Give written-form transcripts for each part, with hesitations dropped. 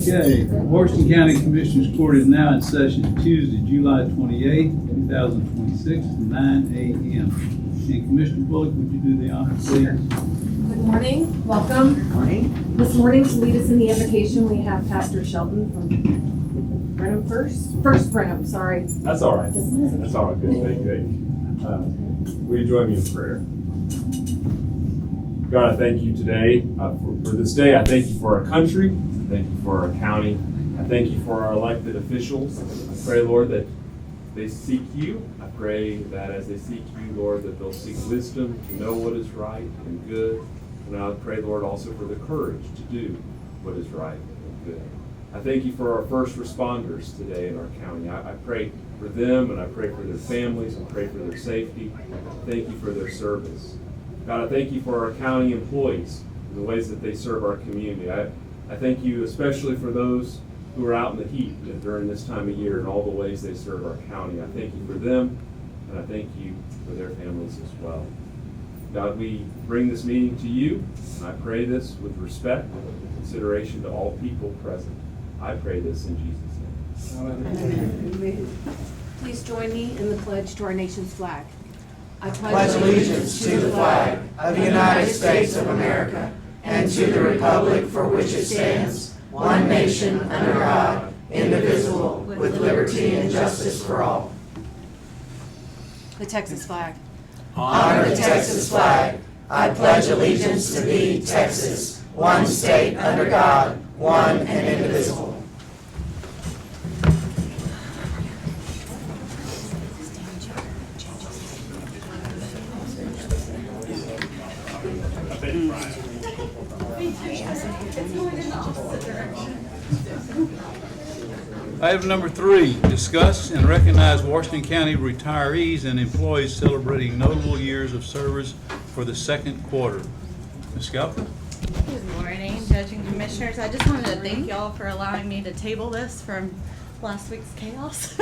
Okay, Washington County Commissioners Court is now in session Tuesday, July 28th, 2026, 9 a.m. And Commissioner Bullock, would you do the honor, please? Good morning, welcome. Good morning. This morning to lead us in the invocation, we have Pastor Sheldon from Brenham First Brenham, sorry. That's all right. That's all right. Good. Will you join me in prayer? God, I thank you today for this day. I thank you for our country. I thank you for our county. I thank you for our elected officials. I pray, Lord, that they seek you. I pray that as they seek you, Lord, that they'll seek wisdom to know what is right and good. And I pray, Lord, also for the courage to do what is right and good. I thank you for our first responders today in our county. I pray for them, and I pray for their families, and pray for their safety. Thank you for their service. God, I thank you for our county employees and the ways that they serve our community. I thank you especially for those who are out in the heat during this time of year and all the ways they serve our county. I thank you for them, and I thank you for their families as well. God, we bring this meeting to you, and I pray this with respect and consideration to all people present. I pray this in Jesus' name. Amen. Please join me in the pledge to our nation's flag. I Pledge allegiance to the flag of the United States of America and to the republic for which it stands, one nation under God, indivisible, with liberty and justice for all. The Texas flag. Honor the Texas flag. I pledge allegiance to thee, Texas, one state under God, one and indivisible. Item number 3, discuss and recognize Washington County retirees and employees celebrating notable years of service for the second quarter. Ms. Scalper? Good morning, Judge and Commissioners. I just wanted to thank y'all for allowing me to table this from last week's chaos.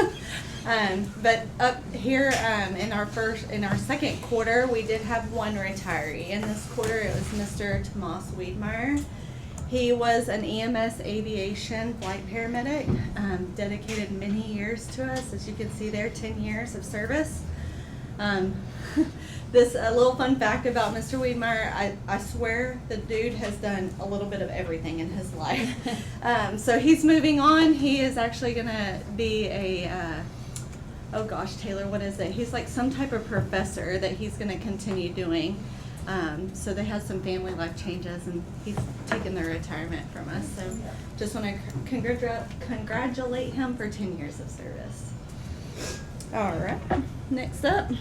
But up here in our second quarter, we did have one retiree. In this quarter, it was Mr. Tomas Wiedmeyer. He was an EMS aviation flight paramedic, dedicated many years to us. As you can see there, 10 years of service. This a little fun fact about Mr. Wiedmeyer, I swear the dude has done a little bit of everything in his life. So he's moving on. He is actually going to be a, oh gosh, Taylor, what is it? He's like some type of professor that he's going to continue doing. So they have some family life changes, and he's taken their retirement from us. So just want to congratulate him for 10 years of service. All right, next up.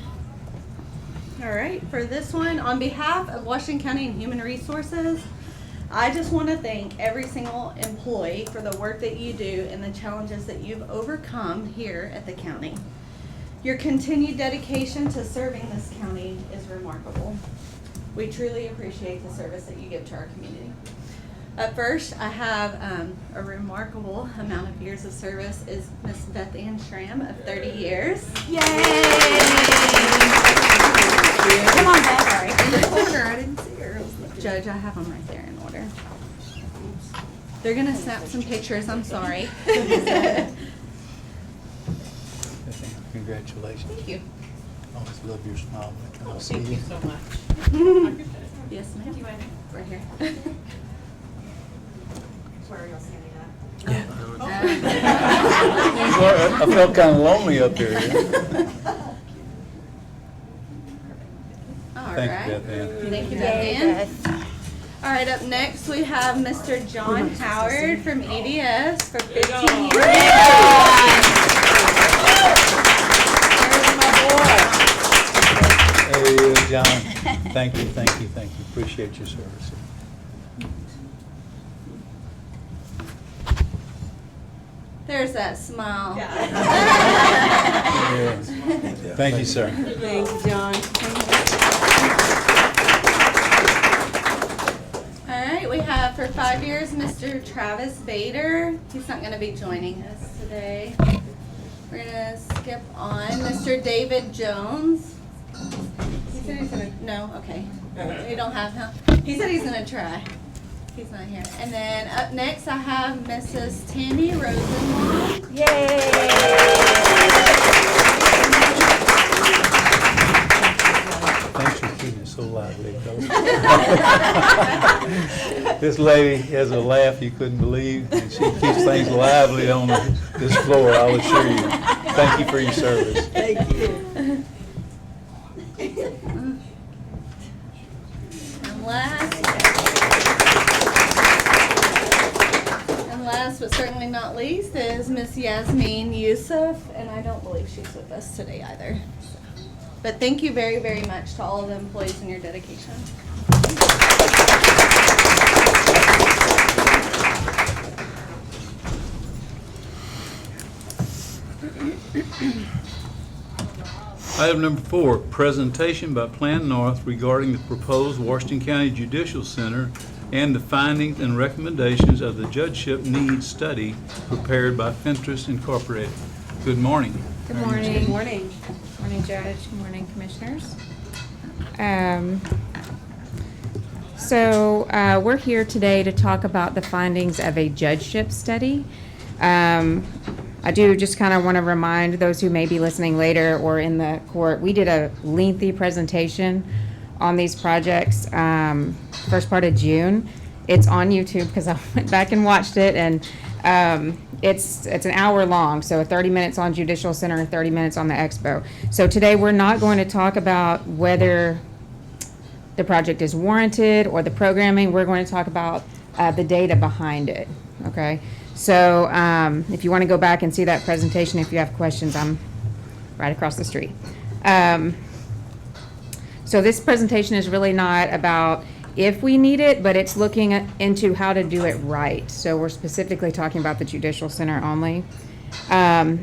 All right, for this one, on behalf of Washington County and Human Resources, I just want to thank every single employee for the work that you do and the challenges that you've overcome here at the county. Your continued dedication to serving this county is remarkable. We truly appreciate the service that you give to our community. First, I have a remarkable amount of years of service is Miss Beth Ann Schramm of 30 years. Yay! Come on, Beth. Sorry. In the corner, I didn't see her. Judge, I have them right there in order. They're going to snap some pictures. I'm sorry. Congratulations. Thank you. Always love your smile. Thank you so much. Yes, ma'am. Right here. Where are y'all standing I felt kind of lonely up there. All Thank right. you, Beth Ann. Thank you, Beth Ann. All right, up next we have Mr. John Howard from EDS for 15 years. Hey, John. Thank you. Appreciate your service. There's that smile. Yeah. Thank you, sir. Thank you, John. All right, we have for 5 years Mr. Travis Bader. He's not going to be joining us today. We're going to skip on Mr. David Jones. He said he's going to, no, okay. We don't have him. He said he's going to try. He's not here. And then up next, I have Mrs. Tammy Rosenwald. Thanks for keeping it so lively, fellas. This lady has a laugh you couldn't believe, and she keeps things lively on this floor, I'll assure you. Thank you for your service. Thank you. And last but certainly not least is Miss Yasmin Yusuf, and I don't believe she's with us today either. So. But thank you very, very much to all of the employees and your dedication. Item number 4, presentation by Plan North regarding the proposed Washington County Judicial Center and the findings and recommendations of the Judgeship Needs Study prepared by Fentress Incorporated. Good morning. Good morning. Good morning. Morning, Judge. Good morning, Commissioners. We're here today to talk about the findings of a judgeship study. I do just kind of want to remind those who may be listening later or in the court, we did a lengthy presentation on these projects first part of June. It's on YouTube because I went back and watched it, and it's an hour long, so 30 minutes on Judicial Center and 30 minutes on the Expo. So today we're not going to talk about whether the project is warranted or the programming. We're going to talk about the data behind it, okay? So if you want to go back and see that presentation, if you have questions, I'm right across the street. So this presentation is really not about if we need it, but it's looking into how to do it right. So we're specifically talking about the Judicial Center only. I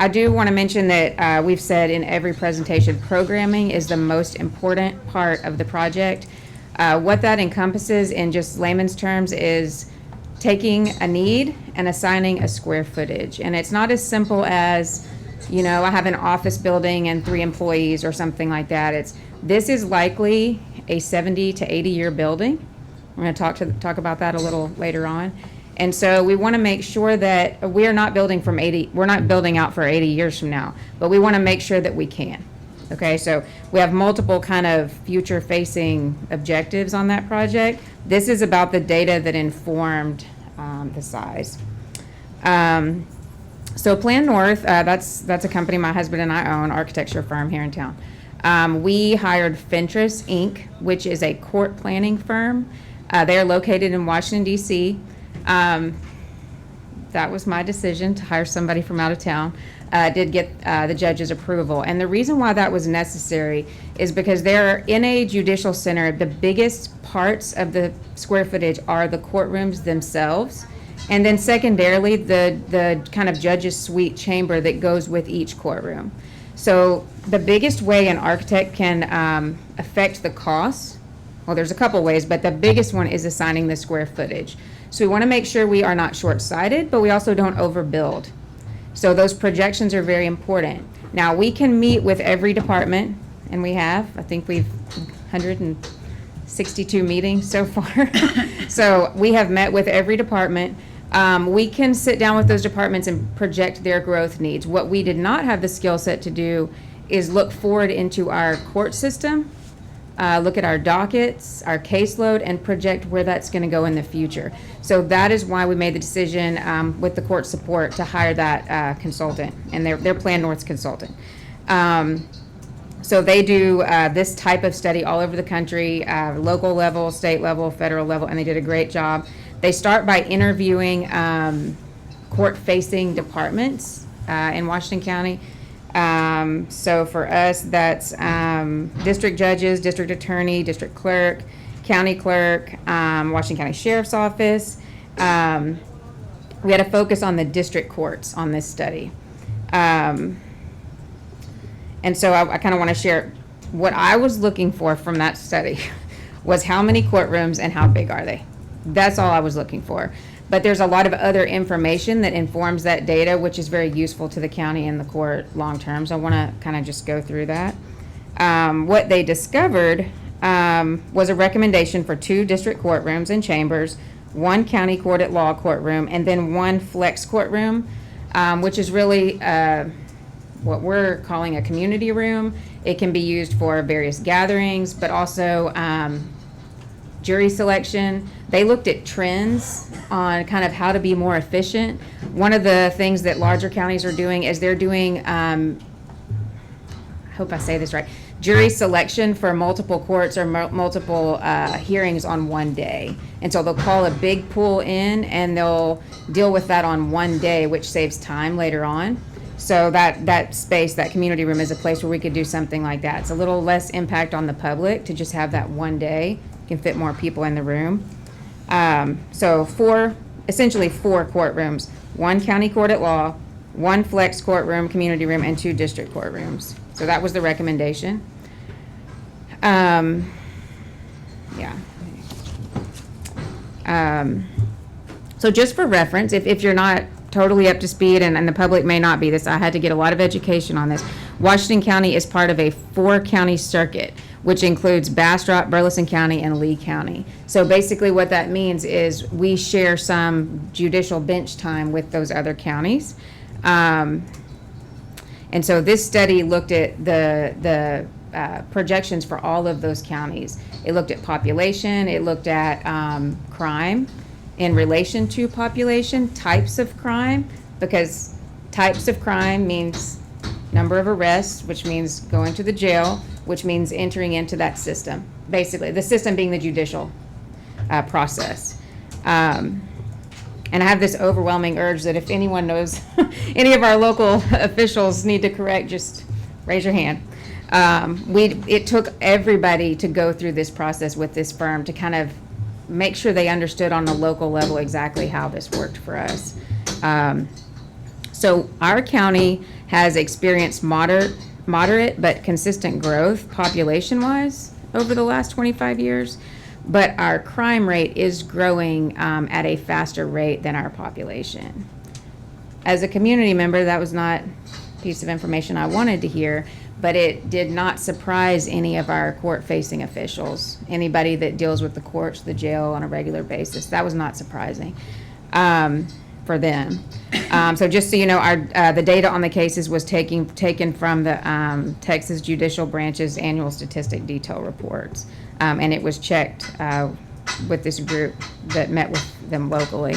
do want to mention that we've said in every presentation, programming is the most important part of the project. What that encompasses in just layman's terms is taking a need and assigning a square footage. And it's not as simple as, you know, I have an office building and 3 employees or something like that. This is likely a 70 to 80 year building. We're going to talk about that a little later on. And so we want to make sure that we're not building out for 80 years from now, but we want to make sure that we can. Okay, so we have multiple kind of future facing objectives on that project. This is about the data that informed the size. So Plan North, that's a company my husband and I own, architecture firm here in town. We hired Fentress Inc., which is a court planning firm. They are located in Washington, D.C. That was my decision to hire somebody from out of town. Did get the judge's approval. And the reason why that was necessary is because they're in a judicial center. The biggest parts of the square footage are the courtrooms themselves. And then secondarily, the kind of judge's suite chamber that goes with each courtroom. So the biggest way an architect can affect the cost, well, there's a couple ways, but the biggest one is assigning the square footage. So we want to make sure we are not short-sighted, but we also don't overbuild. So those projections are very important. Now, we can meet with every department, and we have. I think we've 162 meetings so far. So we have met with every department. We can sit down with those departments and project their growth needs. What we did not have the skill set to do is look forward into our court system, look at our dockets, our caseload, and project where that's going to go in the future. So that is why we made the decision with the court support to hire that consultant, and they're Plan North's consultant. So they do this type of study all over the country, local level, state level, federal level, and they did a great job. They start by interviewing court-facing departments in Washington County. So for us, that's district judges, district attorney, district clerk, county clerk, Washington County Sheriff's Office. We had a focus on the district courts on this study. And so I kind of want to share what I was looking for from that study was how many courtrooms and how big are they? That's all I was looking for. But there's a lot of other information that informs that data, which is very useful to the county and the court long term. So I want to kind of just go through that. What they discovered was a recommendation for 2 district courtrooms and chambers, 1 county court at law courtroom, and then 1 flex courtroom, which is really what we're calling a community room. It can be used for various gatherings, but also jury selection. They looked at trends on kind of how to be more efficient. One of the things that larger counties are doing is they're doing, I hope I say this right, jury selection for multiple courts or multiple hearings on one day. And so they'll call a big pool in and they'll deal with that on one day, which saves time later on. So that space, that community room is a place where we could do something like that. It's a little less impact on the public to just have that one day. Can fit more people in the room. So essentially 4 courtrooms, 1 county court at law, 1 flex courtroom, community room, and 2 district courtrooms. So that was the recommendation. So just for reference, if you're not totally up to speed, and the public may not be, I had to get a lot of education on this. Washington County is part of a 4-county circuit, which includes Bastrop, Burleson County, and Lee County. So basically what that means is we share some judicial bench time with those other counties. And so this study looked at the projections for all of those counties. It looked at population, it looked at crime in relation to population, types of crime, because types of crime means number of arrests, which means going to the jail, which means entering into that system. Basically, the system being the judicial process. And I have this overwhelming urge that if anyone knows any of our local officials need to correct, just raise your hand. It took everybody to go through this process with this firm to kind of make sure they understood on the local level exactly how this worked for us. So our county has experienced moderate but consistent growth population-wise over the last 25 years, but our crime rate is growing at a faster rate than our population. As a community member, that was not a piece of information I wanted to hear, but it did not surprise any of our court-facing officials, anybody that deals with the courts, the jail on a regular basis. That was not surprising for them. So just so you know, the data on the cases was taken from the Texas Judicial Branch's annual statistic detail reports, and it was checked with this group that met with them locally.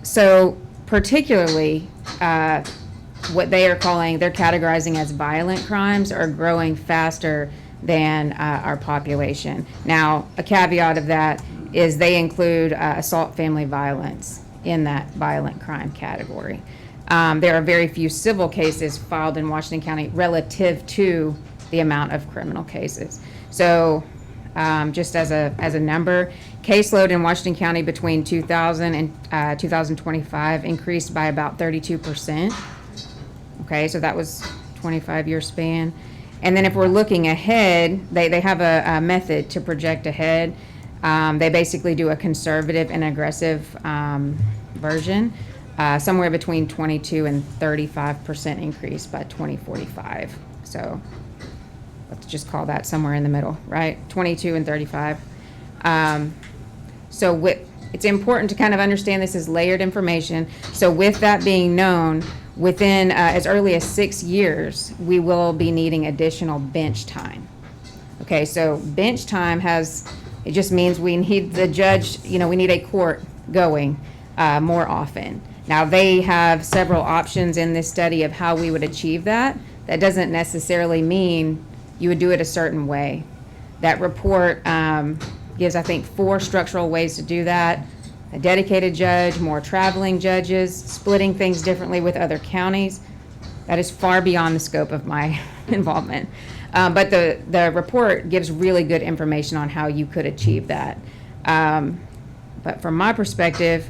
So particularly, what they're categorizing as violent crimes are growing faster than our population. Now, a caveat of that is they include assault family violence in that violent crime category. There are very few civil cases filed in Washington County relative to the amount of criminal cases. So just as a number, caseload in Washington County between 2000 and 2025 increased by about 32%. Okay, so that was 25-year span. And then if we're looking ahead, they have a method to project ahead. They basically do a conservative and aggressive version, somewhere between 22 and 35% increase by 2045. So let's just call that somewhere in the middle, right? 22 and 35. It's important to kind of understand this as layered information. So with that being known, within as early as 6 years, we will be needing additional bench time. Okay, so bench time it just means we need the judge, we need a court going more often. Now, they have several options in this study of how we would achieve that. That doesn't necessarily mean you would do it a certain way. That report gives, I think, 4 structural ways to do that. A dedicated judge, more traveling judges, splitting things differently with other counties. That is far beyond the scope of my involvement. But the report gives really good information on how you could achieve that. But from my perspective,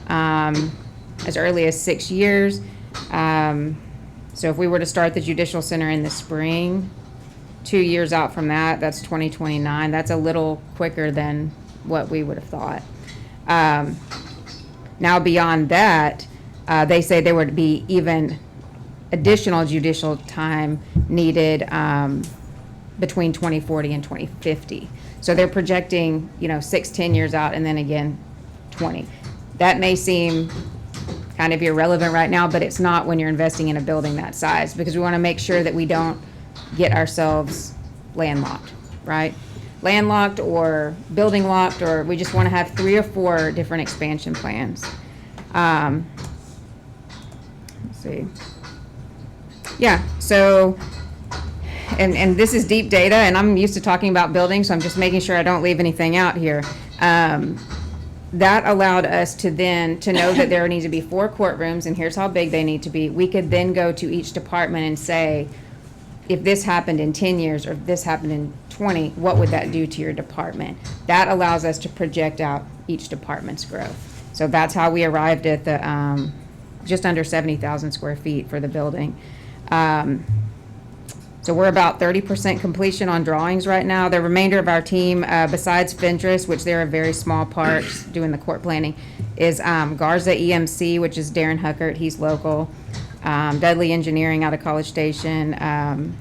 as early as 6 years, so if we were to start the Judicial Center in the spring, 2 years out from that, that's 2029. That's a little quicker than what we would have thought. Now beyond that, they say there would be even additional judicial time needed between 2040 and 2050. So they're projecting, 6-10 years out, and then again 20. That may seem kind of irrelevant right now, but it's not when you're investing in a building that size, because we want to make sure that we don't get ourselves landlocked, right? Landlocked or building locked, or we just want to have 3 or 4 different expansion plans. Let's see. Yeah, so, and this is deep data, and I'm used to talking about buildings, so I'm just making sure I don't leave anything out here. That allowed us to know that there needs to be 4 courtrooms, and here's how big they need to be. We could then go to each department and say, if this happened in 10 years, or if this happened in 20, what would that do to your department? That allows us to project out each department's growth. So that's how we arrived at the just under 70,000 square feet for the building. So we're about 30% completion on drawings right now. The remainder of our team, besides Fentress, which they're a very small part doing the court planning, is Garza EMC, which is Darren Huckert, he's local. Dudley Engineering out of College Station, and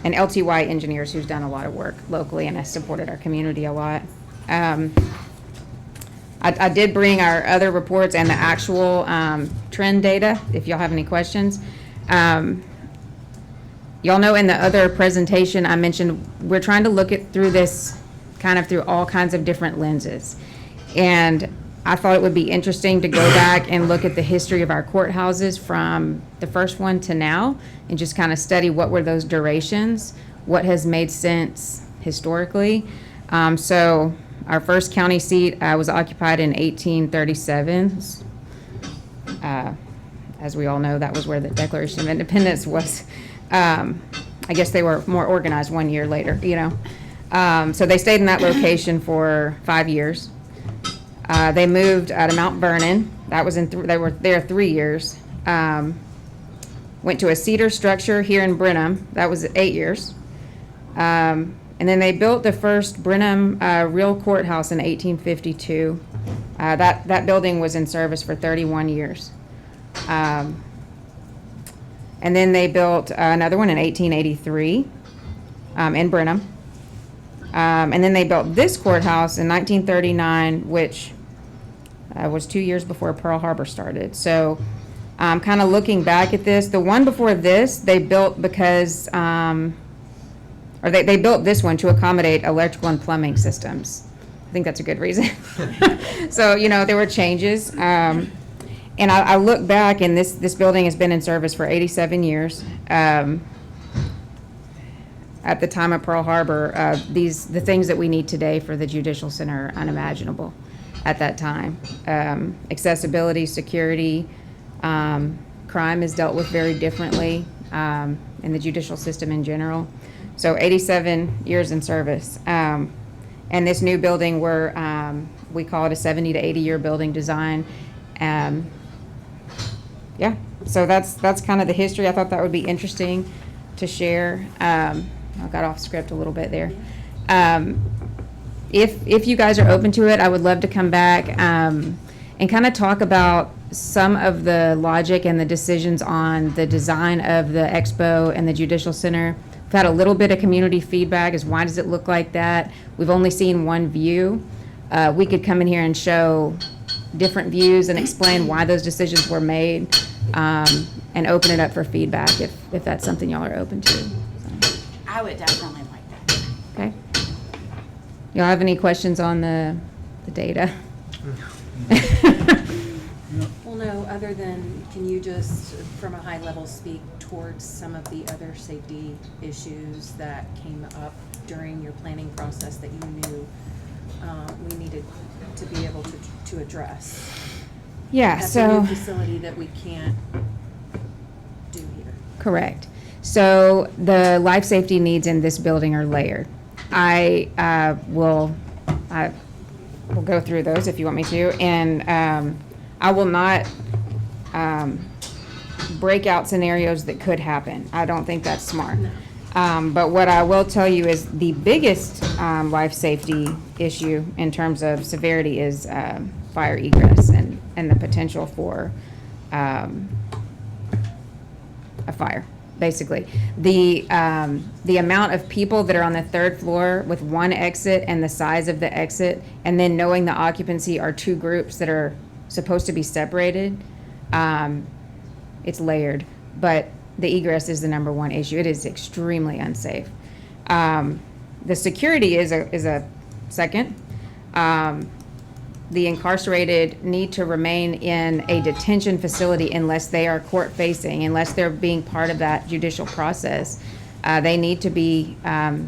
LTY Engineers, who's done a lot of work locally and has supported our community a lot. I did bring our other reports and the actual trend data, if y'all have any questions. Y'all know in the other presentation I mentioned we're trying to look through this kind of through all kinds of different lenses. And I thought it would be interesting to go back and look at the history of our courthouses from the first one to now, and just kind of study what were those durations, what has made sense historically. So our first county seat was occupied in 1837. As we all know, that was where the Declaration of Independence was. I guess they were more organized 1 year later, So they stayed in that location for 5 years. They moved to Mount Vernon. That was they were there 3 years. Went to a cedar structure here in Brenham. That was 8 years. And then they built the first Brenham real courthouse in 1852. That building was in service for 31 years. And then they built another one in 1883 in Brenham. And then they built this courthouse in 1939, which was 2 years before Pearl Harbor started. So kind of looking back at this, the one before this, they built because, they built this one to accommodate electrical and plumbing systems. I think that's a good reason. So, there were changes. And I look back, and this building has been in service for 87 years. At the time of Pearl Harbor, the things that we need today for the Judicial Center are unimaginable at that time. Accessibility, security, crime is dealt with very differently in the judicial system in general. So 87 years in service. And this new building, we call it a 70 to 80 year building design. Yeah, so that's kind of the history. I thought that would be interesting to share. I got off script a little bit there. If you guys are open to it, I would love to come back and kind of talk about some of the logic and the decisions on the design of the expo and the Judicial Center. We've had a little bit of community feedback as why does it look like that? We've only seen one view. We could come in here and show different views and explain why those decisions were made, and open it up for feedback if that's something y'all are open to. So. I would definitely like that. Okay. Y'all have any questions on the data? Well, no, other than, can you just, from a high level, speak towards some of the other safety issues that came up during your planning process that you knew we needed to be able to address? Yeah, That's so. a new facility that we can't do here. Correct. So the life safety needs in this building are layered. I will go through those if you want me to, and I will not break out scenarios that could happen. I don't think that's smart. No. But what I will tell you is the biggest life safety issue in terms of severity is fire egress and the potential for a fire. basically. The amount of people that are on the third floor with one exit and the size of the exit, and then knowing the occupancy are two groups that are supposed to be separated, it's layered. But the egress is the number one issue. It is extremely unsafe. The security is a second. The incarcerated need to remain in a detention facility unless they are court-facing, unless they're being part of that judicial process. They need to be, there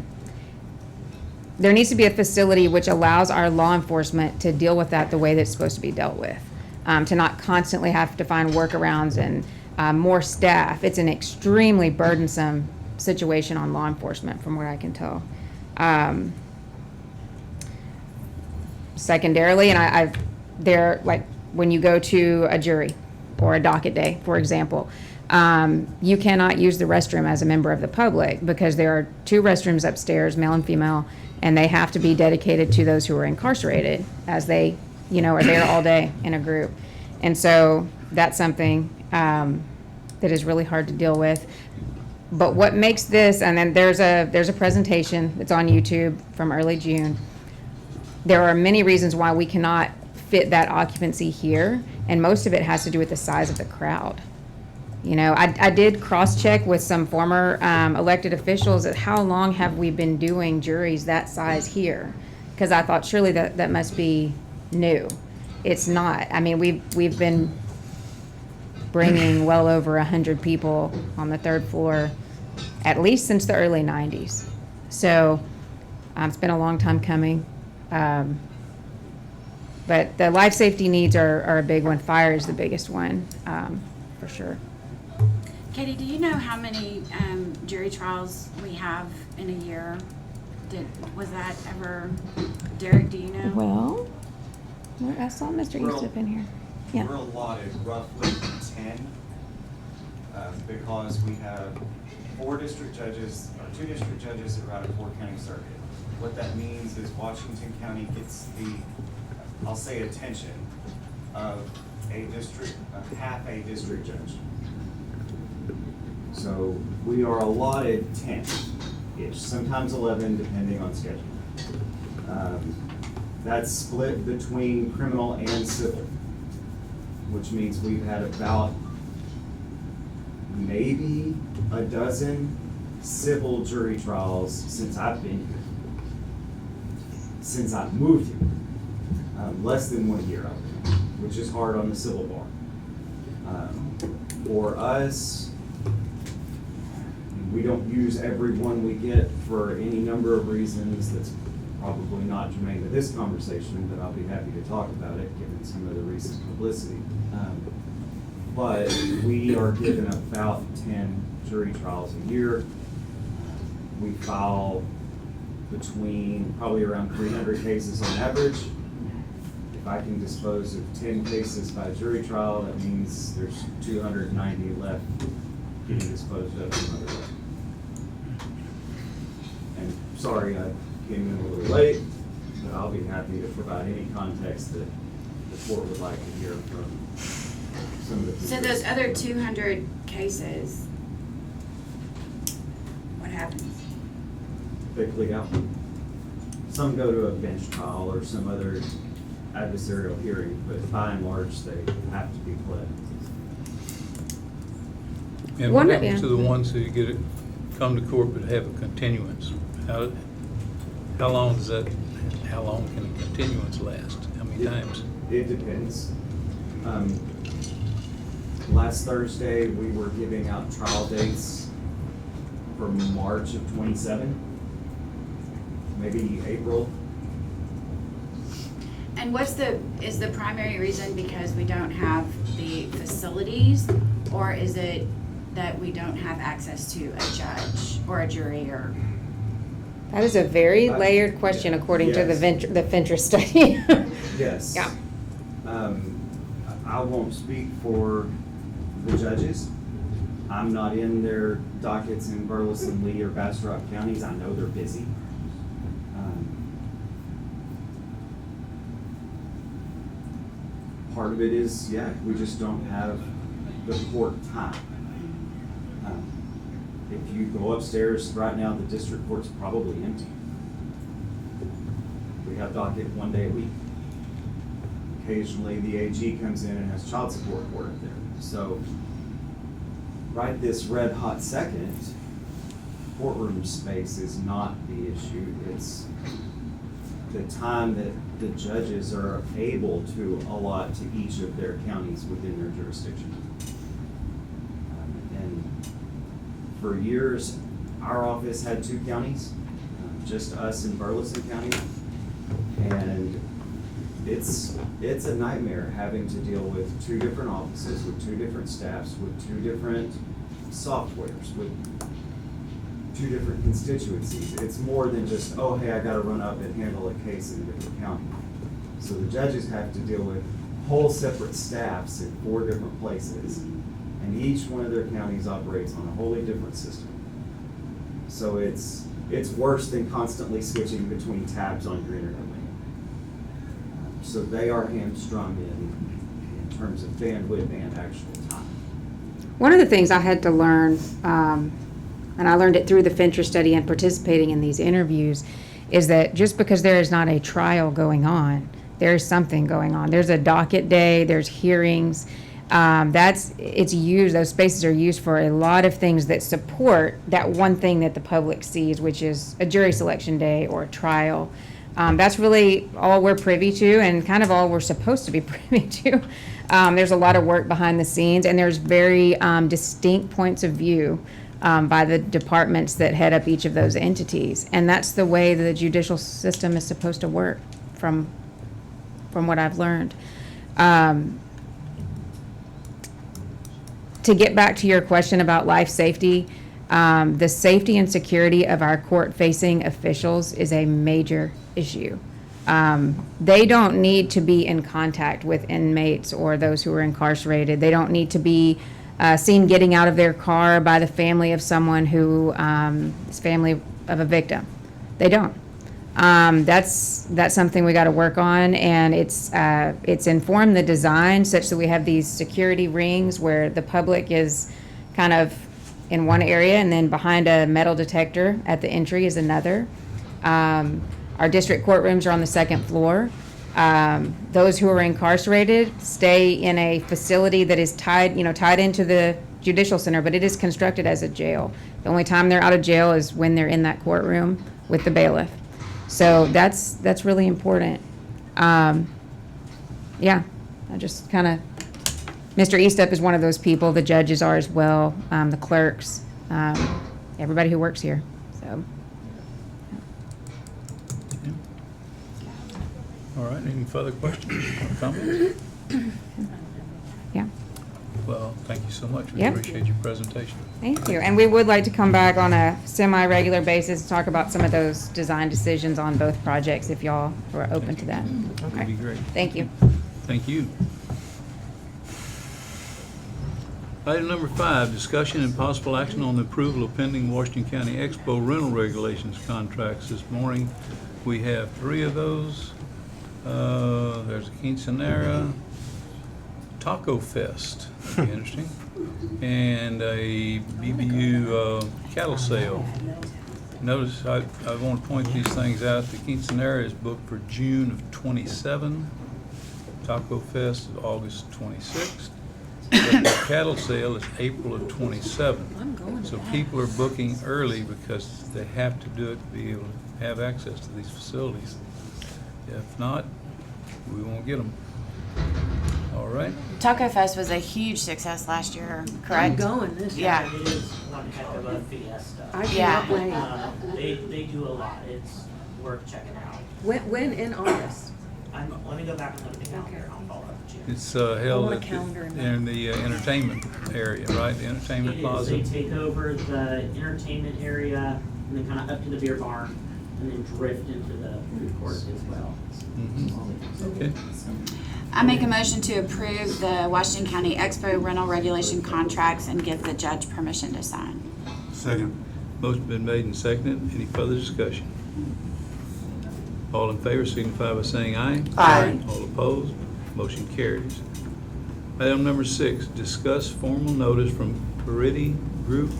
needs to be a facility which allows our law enforcement to deal with that the way that's supposed to be dealt with, to not constantly have to find workarounds and more staff. It's an extremely burdensome situation on law enforcement, from what I can tell. Secondarily, and they're like, when you go to a jury or a docket day, for example, you cannot use the restroom as a member of the public because there are two restrooms upstairs, male and female, and they have to be dedicated to those who are incarcerated, as they, are there all day in a group. And so that's something that is really hard to deal with. But what makes this, and then there's a presentation that's on YouTube from early June. There are many reasons why we cannot fit that occupancy here, and most of it has to do with the size of the crowd. I did cross-check with some former elected officials at how long have we been doing juries that size here, because I thought surely that must be new. It's not. I mean, we've been bringing well over 100 people on the third floor at least since the early 90s. So it's been a long time coming. But the life safety needs are a big one. Fire is the biggest one, for sure. Katie, do you know how many jury trials we have in a year? Was that ever, Derek, do you know? Well, I saw Mr. Eastep in here. Yeah. We're allotted roughly 10 because we have 4 district judges, or 2 district judges that run a 4-county circuit. What that means is Washington County gets the, I'll say, attention of half a district judge. So we are allotted 10-ish, sometimes 11, depending on schedule. That's split between criminal and civil, which means we've had about maybe a dozen civil jury trials since I've been here. Since I've moved here, less than 1 year of it, which is hard on the civil bar. For us, we don't use every one we get for any number of reasons that's probably not germane to this conversation, but I'll be happy to talk about it given some of the recent publicity. But we are given about 10 jury trials a year. We file between probably around 300 cases on average. If I can dispose of 10 cases by jury trial, that means there's 290 left getting disposed of another way. And sorry I came in a little late, but I'll be happy to provide any context that the court would like to hear from some of the people. So those other 200 cases, what happens? They plead out. Some go to a bench trial or some other adversarial hearing, but by and large, they have to be pled. And what happens to the ones who come to court but have a continuance? How long can a continuance last? How many times? It depends. Last Thursday, we were giving out trial dates for March of 27, maybe April. And is the primary reason because we don't have the facilities, or is it that we don't have access to a judge or a jury or? That is a very layered question according to the Fintra study. Yes. Yeah. I won't speak for the judges. I'm not in their dockets in Burleson, Lee, or Bastrop Rock counties. I know they're busy. Part of it is, we just don't have the court time. If you go upstairs right now, the district court's probably empty. We have docket one day a week. Occasionally, the AG comes in and has child support court up there. So, right this red hot second, courtroom space is not the issue. It's the time that the judges are able to allot to each of their counties within their jurisdiction. And for years, our office had 2 counties, just us in Burleson County. And it's a nightmare having to deal with 2 different offices, with 2 different staffs, with 2 different softwares, with 2 different constituencies. It's more than just, oh, hey, I gotta run up and handle a case in a different county. So the judges have to deal with whole separate staffs in 4 different places, and each one of their counties operates on a wholly different system. So it's worse than constantly switching between tabs on your internet link. So they are hamstrung in terms of bandwidth and actual time. One of the things I had to learn, and I learned it through the Fincher study and participating in these interviews, is that just because there is not a trial going on, there's something going on. There's a docket day, there's hearings. It's used, those spaces are used for a lot of things that support that one thing that the public sees, which is a jury selection day or a trial. That's really all we're privy to and kind of all we're supposed to be privy to. There's a lot of work behind the scenes, and there's very distinct points of view by the departments that head up each of those entities. And that's the way the judicial system is supposed to work from what I've learned. To get back to your question about life safety, the safety and security of our court-facing officials is a major issue. They don't need to be in contact with inmates or those who are incarcerated. They don't need to be seen getting out of their car by the family of someone who is family of a victim. They don't. That's something we got to work on, and it's informed the design such that we have these security rings where the public is kind of in one area, and then behind a metal detector at the entry is another. Our district courtrooms are on the 2nd floor. Those who are incarcerated stay in a facility that is tied into the judicial center, but it is constructed as a jail. The only time they're out of jail is when they're in that courtroom with the bailiff. So that's really important. Yeah, I just kind of, Mr. Eastup is one of those people. The judges are as well, the clerks, everybody who works here. So. All right, any further questions or comments? Yeah. Well, thank you so much. We Yep. appreciate your presentation. Thank you. And we would like to come back on a semi-regular basis and talk about some of those design decisions on both projects if y'all are open to that. That'd be great. Thank you. Thank you. Item number 5, discussion and possible action on the approval of pending Washington County Expo rental regulations contracts. This morning, we have 3 of those. There's a quinceanera, Taco Fest, that'd be interesting, and a BBU cattle sale. Notice, I want to point these things out. The quinceanera is booked for June of 27. Taco Fest is August 26th. But the cattle sale is April of 27. So people are booking early because they have to do it to be able to have access to these facilities. If not, we won't get them. All right. Taco Fest was a huge success last year, correct? I'm going this year. Yeah. It is one heck of a fiesta. I Yeah. cannot wait. They do a lot. It's worth checking out. When in August? Let me go back and look at the calendar and I'll follow up with you. It's held want a at calendar in in the entertainment area, right? The entertainment It is, plaza. they take over the entertainment area and then kind of up to the beer barn and then drift into the food court as well. Mhm. Okay. I make a motion to approve the Washington County Expo rental regulation contracts and give the judge permission to sign. Second. Motion been made and seconded. Any further discussion? All in favor signify by saying aye. Aye. All opposed, motion carries. Item number 6, discuss formal notice from Parity Group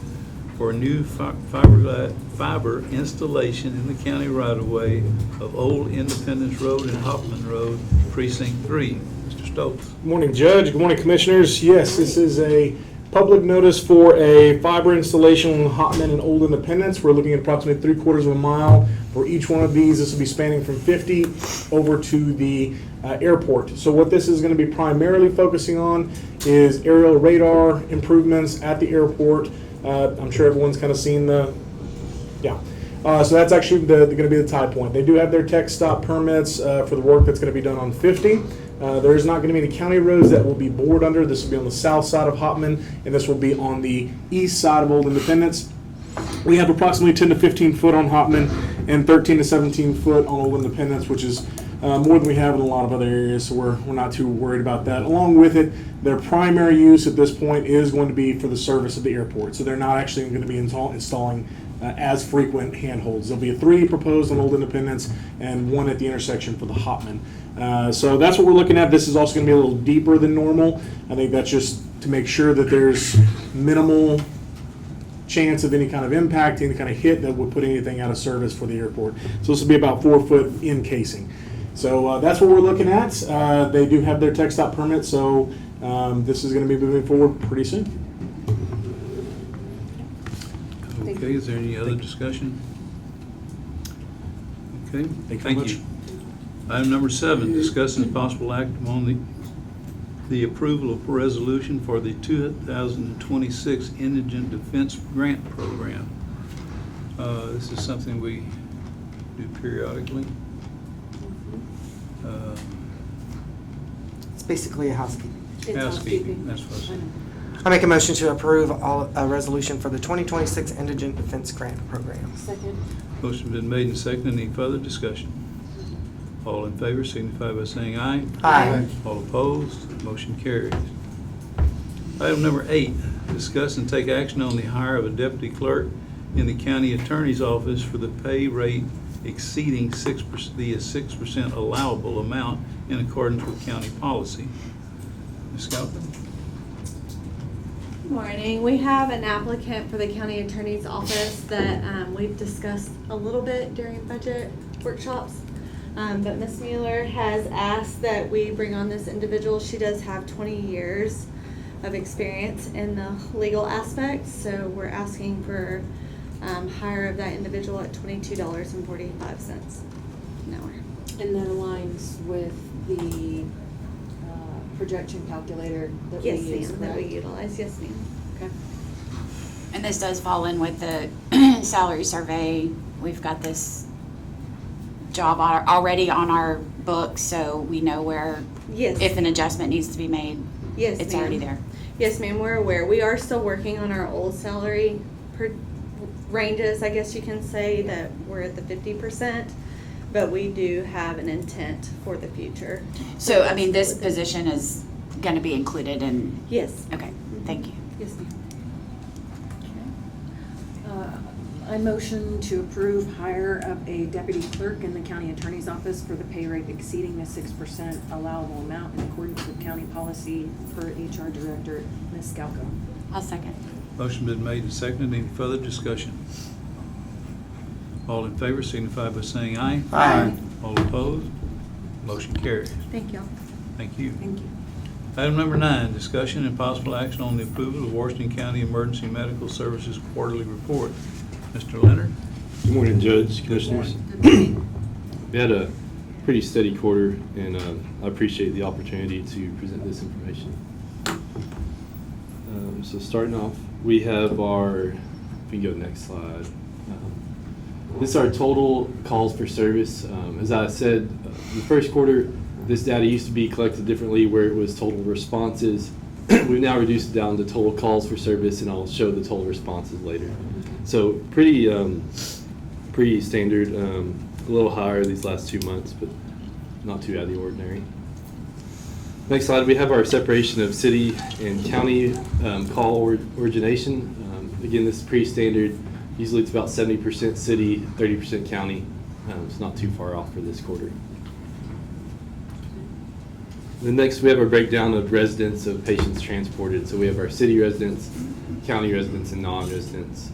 for for a new fiber installation in the county right-of-way of Old Independence Road and Hoffman Road, Precinct 3. Mr. Stokes. Good morning, Judge. Good morning, Commissioners. Yes, this is a public notice for a fiber installation on Hotman and Old Independence. We're looking at approximately 3/4 of a mile for each one of these. This will be spanning from 50 over to the airport. So what this is going to be primarily focusing on is aerial radar improvements at the airport. I'm sure everyone's kind of seen the, yeah. So that's actually going to be the tie point. They do have their tech stop permits for the work that's going to be done on 50. There is not going to be any county roads that will be bored under. This will be on the south side of Hotman, and this will be on the east side of Old Independence. We have approximately 10 to 15 foot on Hotman and 13 to 17 foot on Old Independence, which is more than we have in a lot of other areas, so we're not too worried about that. Along with it, their primary use at this point is going to be for the service of the airport, so they're not actually going to be installing as frequent handholds. There'll be 3 proposed on Old Independence and 1 at the intersection for the Hotman. So that's what we're looking at. This is also going to be a little deeper than normal. I think that's just to make sure that there's minimal chance of any kind of impact, any kind of hit that would put anything out of service for the airport. So this will be about 4 foot in casing. So that's what we're looking at. They do have their tech stop permit, so this is going to be moving forward pretty soon. Okay, is there any other discussion? Okay, thank you. Item number 7, discuss and possible act on the approval of resolution for the 2026 Indigent Defense Grant Program. This is something we do periodically. It's basically a housekeeping. Housekeeping, that's what I said. I make a motion to approve a resolution for the 2026 Indigent Defense Grant Program. Second. Motion been made and seconded. Any further discussion? All in favor signify by saying aye. Aye. All opposed, motion carries. Item number 8, discuss and take action on the hire of a deputy clerk in the county attorney's office for the pay rate exceeding 6%, the 6% allowable amount in accordance with county policy. Ms. Scalpin? Good morning. We have an applicant for the county attorney's office that we've discussed a little bit during budget workshops. But Ms. Mueller has asked that we bring on this individual. She does have 20 years of experience in the legal aspect, so we're asking for hire of that individual at $22.45 an hour. And that aligns with the projection calculator that we Yes, use, ma'am, that we correct? utilize. Yes, ma'am. Okay. And this does fall in with the salary survey. We've got this job already on our books, so we know where, Yes. if an adjustment needs to be made, Yes, it's ma'am. already there. Yes, ma'am, we're aware. We are still working on our old salary ranges, I guess you can say, that we're at the 50%, but we do have an intent for the future. So, I mean, this position is gonna be included in, Yes, okay, thank you. yes, ma'am. I motion to approve hire of a deputy clerk in the county attorney's office for the pay rate exceeding the 6% allowable amount in accordance with county policy per HR Director, Ms. Scalco. I'll second. Motion been made and seconded. Any further discussion? All in favor signify by saying aye. Aye. All opposed, motion carries. Thank you. Thank you. Thank you. Item number 9, discussion and possible action on the approval of Washington County Emergency Medical Services Quarterly Report. Mr. Leonard? Good morning, Judge, Commissioners. We had a pretty steady quarter, and I appreciate the opportunity to present this information. So starting off, we have our, if we can go next slide. This is our total calls for service. As I said, in the first quarter, this data used to be collected differently where it was total responses. We've now reduced it down to total calls for service, and I'll show the total responses later. So pretty standard, a little higher these last 2 months, but not too out of the ordinary. Next slide, we have our separation of city and county call origination. Again, this is pretty standard. Usually it's about 70% city, 30% county. It's not too far off for this quarter. Then next we have a breakdown of residents of patients transported. So we have our city residents, county residents, and non-residents.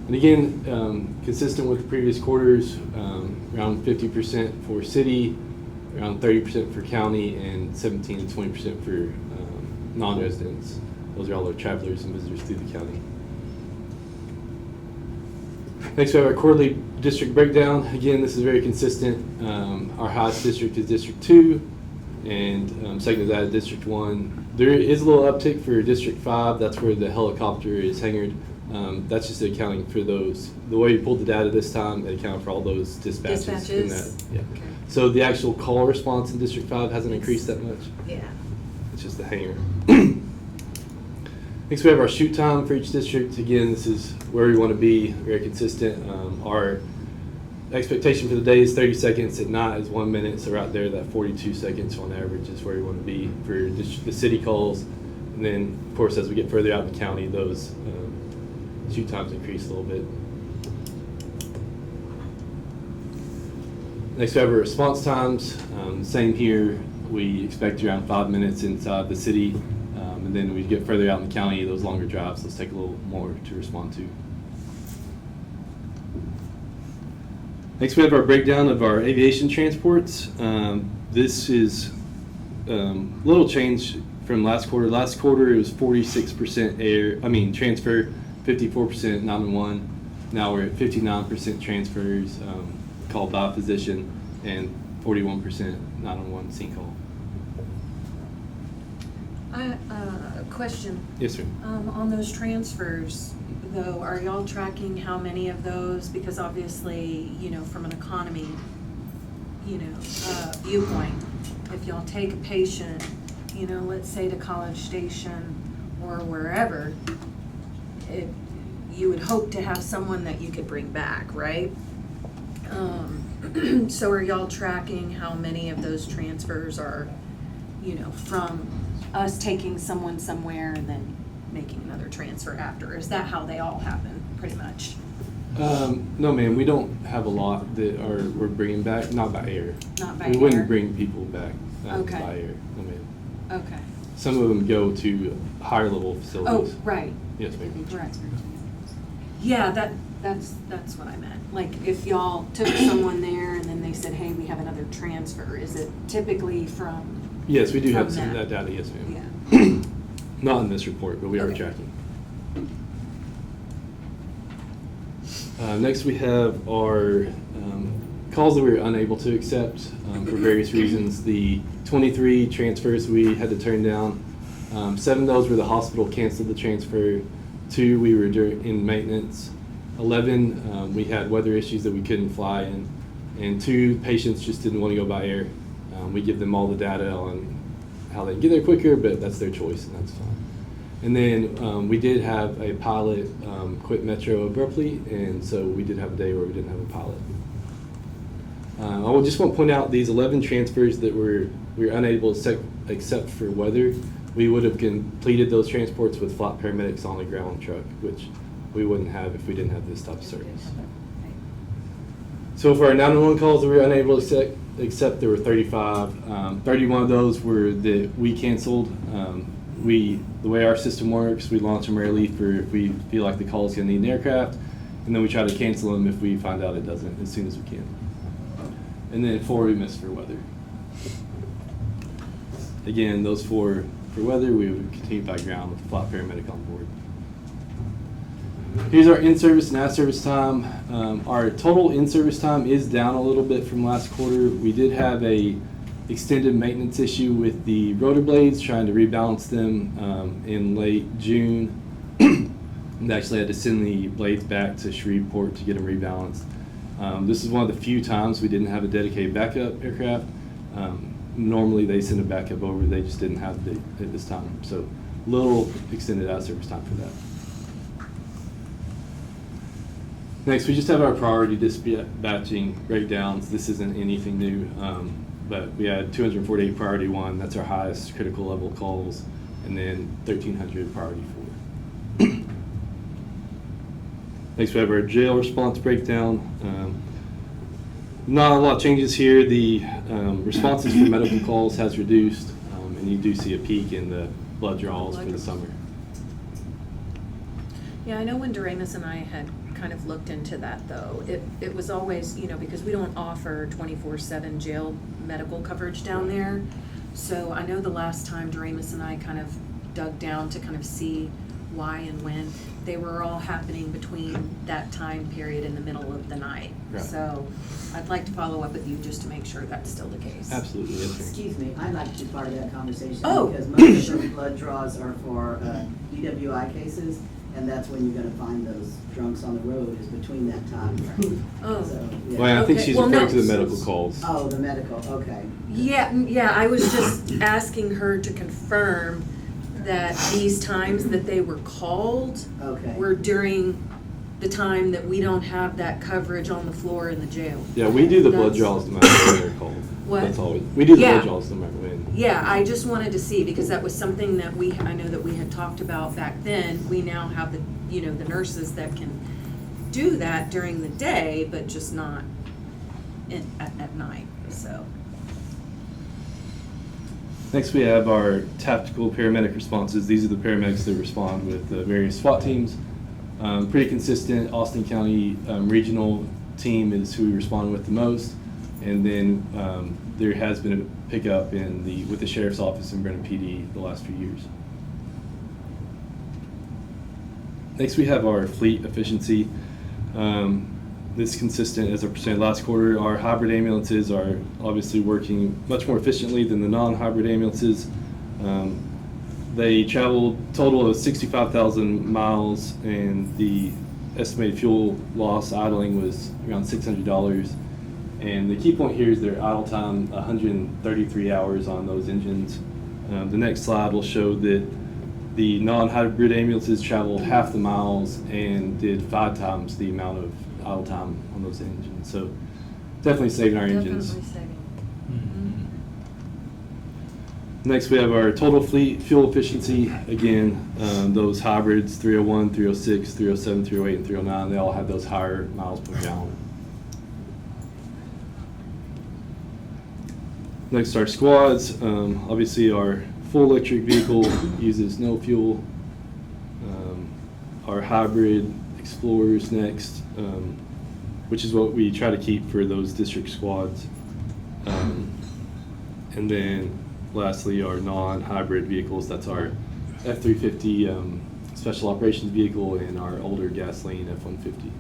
And again, consistent with the previous quarters, around 50% for city, around 30% for county, and 17 to 20% for non-residents. Those are all our travelers and visitors through the county. Next, we have our quarterly district breakdown. Again, this is very consistent. Our highest district is District 2, and second to that is District 1. There is a little uptick for District 5. That's where the helicopter is hangared. That's just accounting for those. The way you pulled the data this time, it accounted for all those dispatches. In that, yeah. Okay. So the actual call response in District 5 hasn't increased that much. Yeah. It's just the hangar. Next, we have our shoot time for each district. Again, this is where we want to be, very consistent. Our expectation for the day is 30 seconds. At night is 1 minute, so right there, that 42 seconds on average is where we want to be for the city calls. And then, of course, as we get further out in the county, those shoot times increase a little bit. Next, we have our response times. Same here. We expect around 5 minutes inside the city. And then we get further out in the county, those longer drives, those take a little more to respond to. Next, we have our breakdown of our aviation transports. This is a little change from last quarter. Last quarter, it was 46% transfer, 54% 911. Now we're at 59% transfers called by physician and 41% 911 scene call. Question. Yes, sir. On those transfers, though, are y'all tracking how many of those? Because obviously, from an economy, viewpoint, if y'all take a patient, let's say to College Station or wherever, you would hope to have someone that you could bring back, right? So are y'all tracking how many of those transfers are, from us taking someone somewhere and then making another transfer after? Is that how they all happen, pretty much? No, ma'am. We don't have a lot that we're bringing back. Not by air. Not by we air? wouldn't bring people back Okay. by air. No, ma'am. Okay. Some of them go to higher level facilities. Oh, right. Yes, ma'am. Right. Yeah, that's what I meant. Like, if y'all took someone there and then they said, hey, we have another transfer, is it typically from? Yes, we do have From some of that. that data. Yes, ma'am. Yeah. Not in this report, but we are Okay. tracking. Next, we have our calls that we were unable to accept for various reasons. The 23 transfers we had to turn down. 7 of those were the hospital canceled the transfer. 2 we were in maintenance. 11 we had weather issues that we couldn't fly in. And 2 patients just didn't want to go by air. We give them all the data on how they can get there quicker, but that's their choice, and that's fine. And then we did have a pilot quit Metro abruptly, and so we did have a day where we didn't have a pilot. I just want to point out these 11 transfers that we were unable to accept for weather. We would have completed those transports with flight paramedics on the ground truck, which we wouldn't have if we didn't have this type of service. So for our 911 calls that we were unable to accept, there were 35. 31 of those were that we canceled. The way our system works, we launch them early for if we feel like the call is going to need an aircraft, and then we try to cancel them if we find out it doesn't as soon as we can. And then 4 we missed for weather. Again, those 4 for weather, we would continue by ground with the flight paramedic on board. Here's our in-service and out-service time. Our total in-service time is down a little bit from last quarter. We did have a extended maintenance issue with the rotor blades, trying to rebalance them in late June. And actually had to send the blades back to Shreveport to get them rebalanced. This is one of the few times we didn't have a dedicated backup aircraft. Normally they send a backup over, they just didn't have it at this time. So little extended out-service time for that. Next, we just have our priority dispatching breakdowns. This isn't anything new, but we had 248 priority 1. That's our highest critical level calls, and then 1,300 priority 4. Next, we have our jail response breakdown. Not a lot of changes here. The responses for medical calls has reduced, and you do see a peak in the blood draws for the summer. Yeah, I know when Doremus and I had kind of looked into that though. It was always, because we don't offer 24/7 jail medical coverage down there. So I know the last time Doremus and I kind of dug down to kind of see why and when, they were all happening between that time period in the middle of the night. Right. So I'd like to follow up with you just to make sure that's still the case. Absolutely, yes, sir. Excuse me, I'd like to be part of that conversation. Oh. Because most of the blood draws are for DWI cases, and that's when you're gonna find those drunks on the road, is between that time frame. Oh. So, yeah. Well, I think Okay, she's well, referring no. to the medical calls. Oh, the medical, okay. Yeah, I was just asking her to confirm that these times that they were called Okay. were during the time that we don't have that coverage on the floor in the jail. Yeah, we do the blood That's- draws no matter when they're called. What? That's all we do the Yeah. blood draws no matter when. Yeah, I just wanted to see, because that was something that I know that we had talked about back then. We now have the nurses that can do that during the day, but just not at night, so. Next, we have our tactical paramedic responses. These are the paramedics that respond with the various SWAT teams. Pretty consistent. Austin County Regional Team is who we respond with the most. And then there has been a pickup with the Sheriff's Office in Brenham PD the last few years. Next, we have our fleet efficiency. This is consistent as I presented last quarter. Our hybrid ambulances are obviously working much more efficiently than the non-hybrid ambulances. They traveled a total of 65,000 miles, and the estimated fuel loss idling was around $600. And the key point here is their idle time, 133 hours on those engines. The next slide will show that the non-hybrid ambulances traveled half the miles and did 5 times the amount of idle time on those engines. So definitely saving our engines. Definitely saving. Next, we have our total fleet fuel efficiency. Again, those hybrids, 301, 306, 307, 308, and 309, they all have those higher miles per gallon. Next, our squads. Obviously, our full electric vehicle uses no fuel. Our hybrid Explorers next, which is what we try to keep for those district squads. And then lastly, our non-hybrid vehicles. That's our F-350 Special Operations Vehicle and our older gasoline F-150.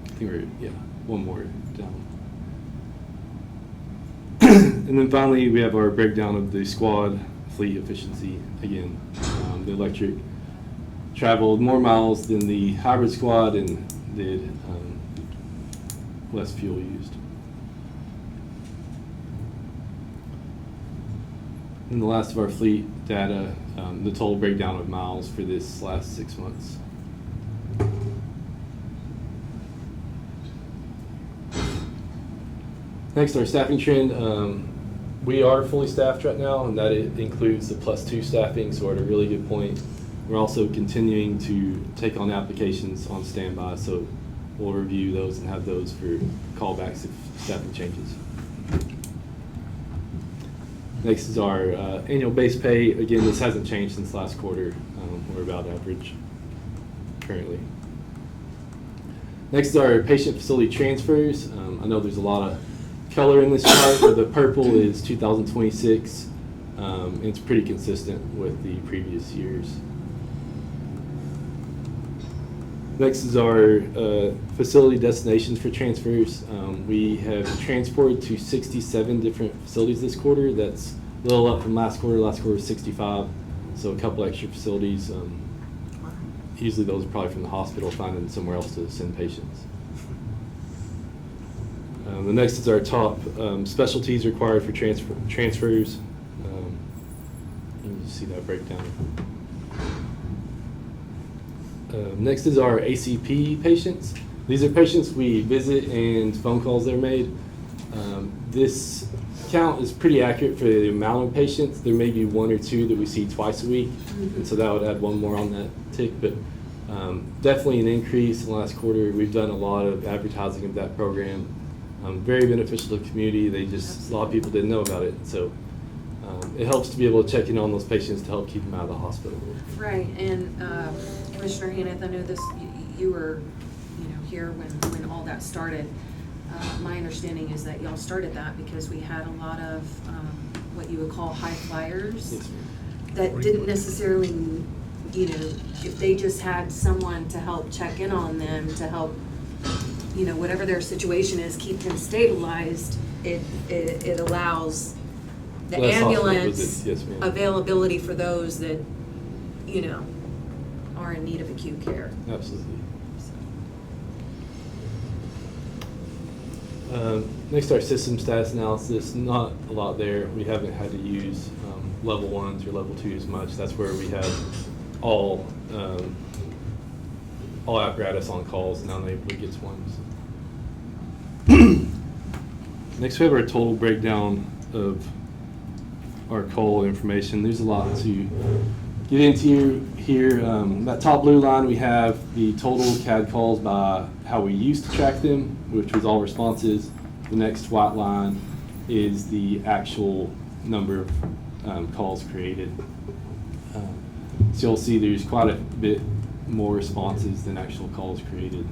I think one more down. And then finally, we have our breakdown of the squad fleet efficiency. Again, the electric traveled more miles than the hybrid squad and did less fuel used. And the last of our fleet data, the total breakdown of miles for this last 6 months. Next, our staffing trend. We are fully staffed right now, and that includes the +2 staffing, so we're at a really good point. We're also continuing to take on applications on standby, so we'll review those and have those for callbacks if staffing changes. Next is our annual base pay. Again, this hasn't changed since last quarter. We're about average currently. Next is our patient facility transfers. I know there's a lot of color in this chart, but the purple is 2026. It's pretty consistent with the previous years. Next is our facility destinations for transfers. We have transported to 67 different facilities this quarter. That's a little up from last quarter. Last quarter was 65, so a couple extra facilities. Usually those are probably from the hospital finding somewhere else to send patients. The next is our top specialties required for transfers. You can see that breakdown. Next is our ACP patients. These are patients we visit and phone calls that are made. This count is pretty accurate for the amount of patients. There may be 1 or 2 that we see twice a week, and so that would add 1 more on that tick, but definitely an increase in the last quarter. We've done a lot of advertising of that program. Very beneficial to the community. A lot of people didn't know about it, so it helps to be able to check in on those patients to help keep them out of the hospital. Right, and Commissioner Hanneth, I know this, you were, here when all that started. My understanding is that y'all started that because we had a lot of what you would call high flyers Yes, ma'am. that didn't necessarily, if they just had someone to help check in on them, to help, whatever their situation is, keep them stabilized, it allows the Less hospital ambulance visits, yes, ma'am. availability for those that, are in need of acute care. Absolutely. Next, our system status analysis. Not a lot there. We haven't had to use level 1s or level 2s much. That's where we have all apparatus on calls, and now nobody gets ones. Next, we have our total breakdown of our call information. There's a lot to get into here. That top blue line, we have the total CAD calls by how we used to track them, which was all responses. The next white line is the actual number of calls created. So you'll see there's quite a bit more responses than actual calls created.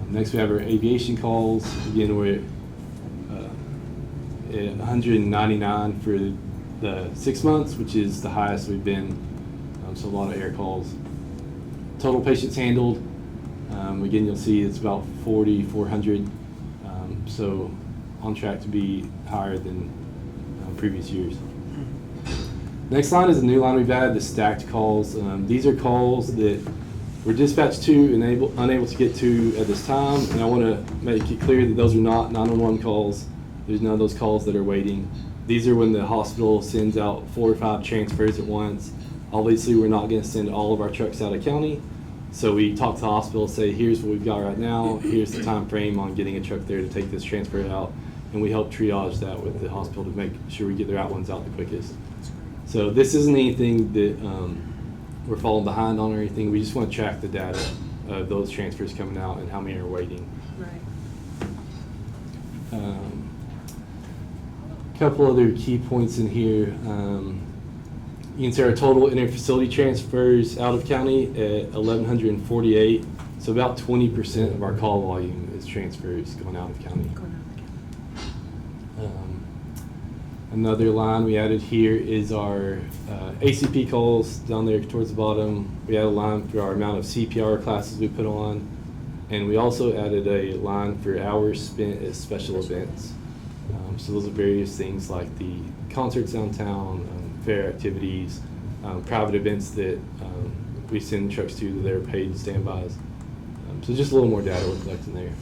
Next, we have our aviation calls. Again, we're at 199 for the 6 months, which is the highest we've been. So a lot of air calls. Total patients handled. Again, you'll see it's about 4,400. So on track to be higher than previous years. Next line is a new line we've added, the stacked calls. These are calls that we're dispatched to and unable to get to at this time. And I want to make it clear that those are not 911 calls. There's none of those calls that are waiting. These are when the hospital sends out 4 or 5 transfers at once. Obviously, we're not going to send all of our trucks out of county. So we talk to the hospital, say, here's what we've got right now. Here's the time frame on getting a truck there to take this transfer out. And we help triage that with the hospital to make sure we get the right ones out the quickest. So this isn't anything that we're falling behind on or anything. We just want to track the data of those transfers coming out and how many are waiting. Right. A couple other key points in here. You can see our total interfacility transfers out of county at 1,148. So about 20% of our call volume is transfers going out of county. Another line we added here is our ACP calls down there towards the bottom. We added a line for our amount of CPR classes we put on. And we also added a line for hours spent at special events. So those are various things like the concerts downtown, fair activities, private events that we send trucks to that they're paid standbys. So just a little more data we're collecting there.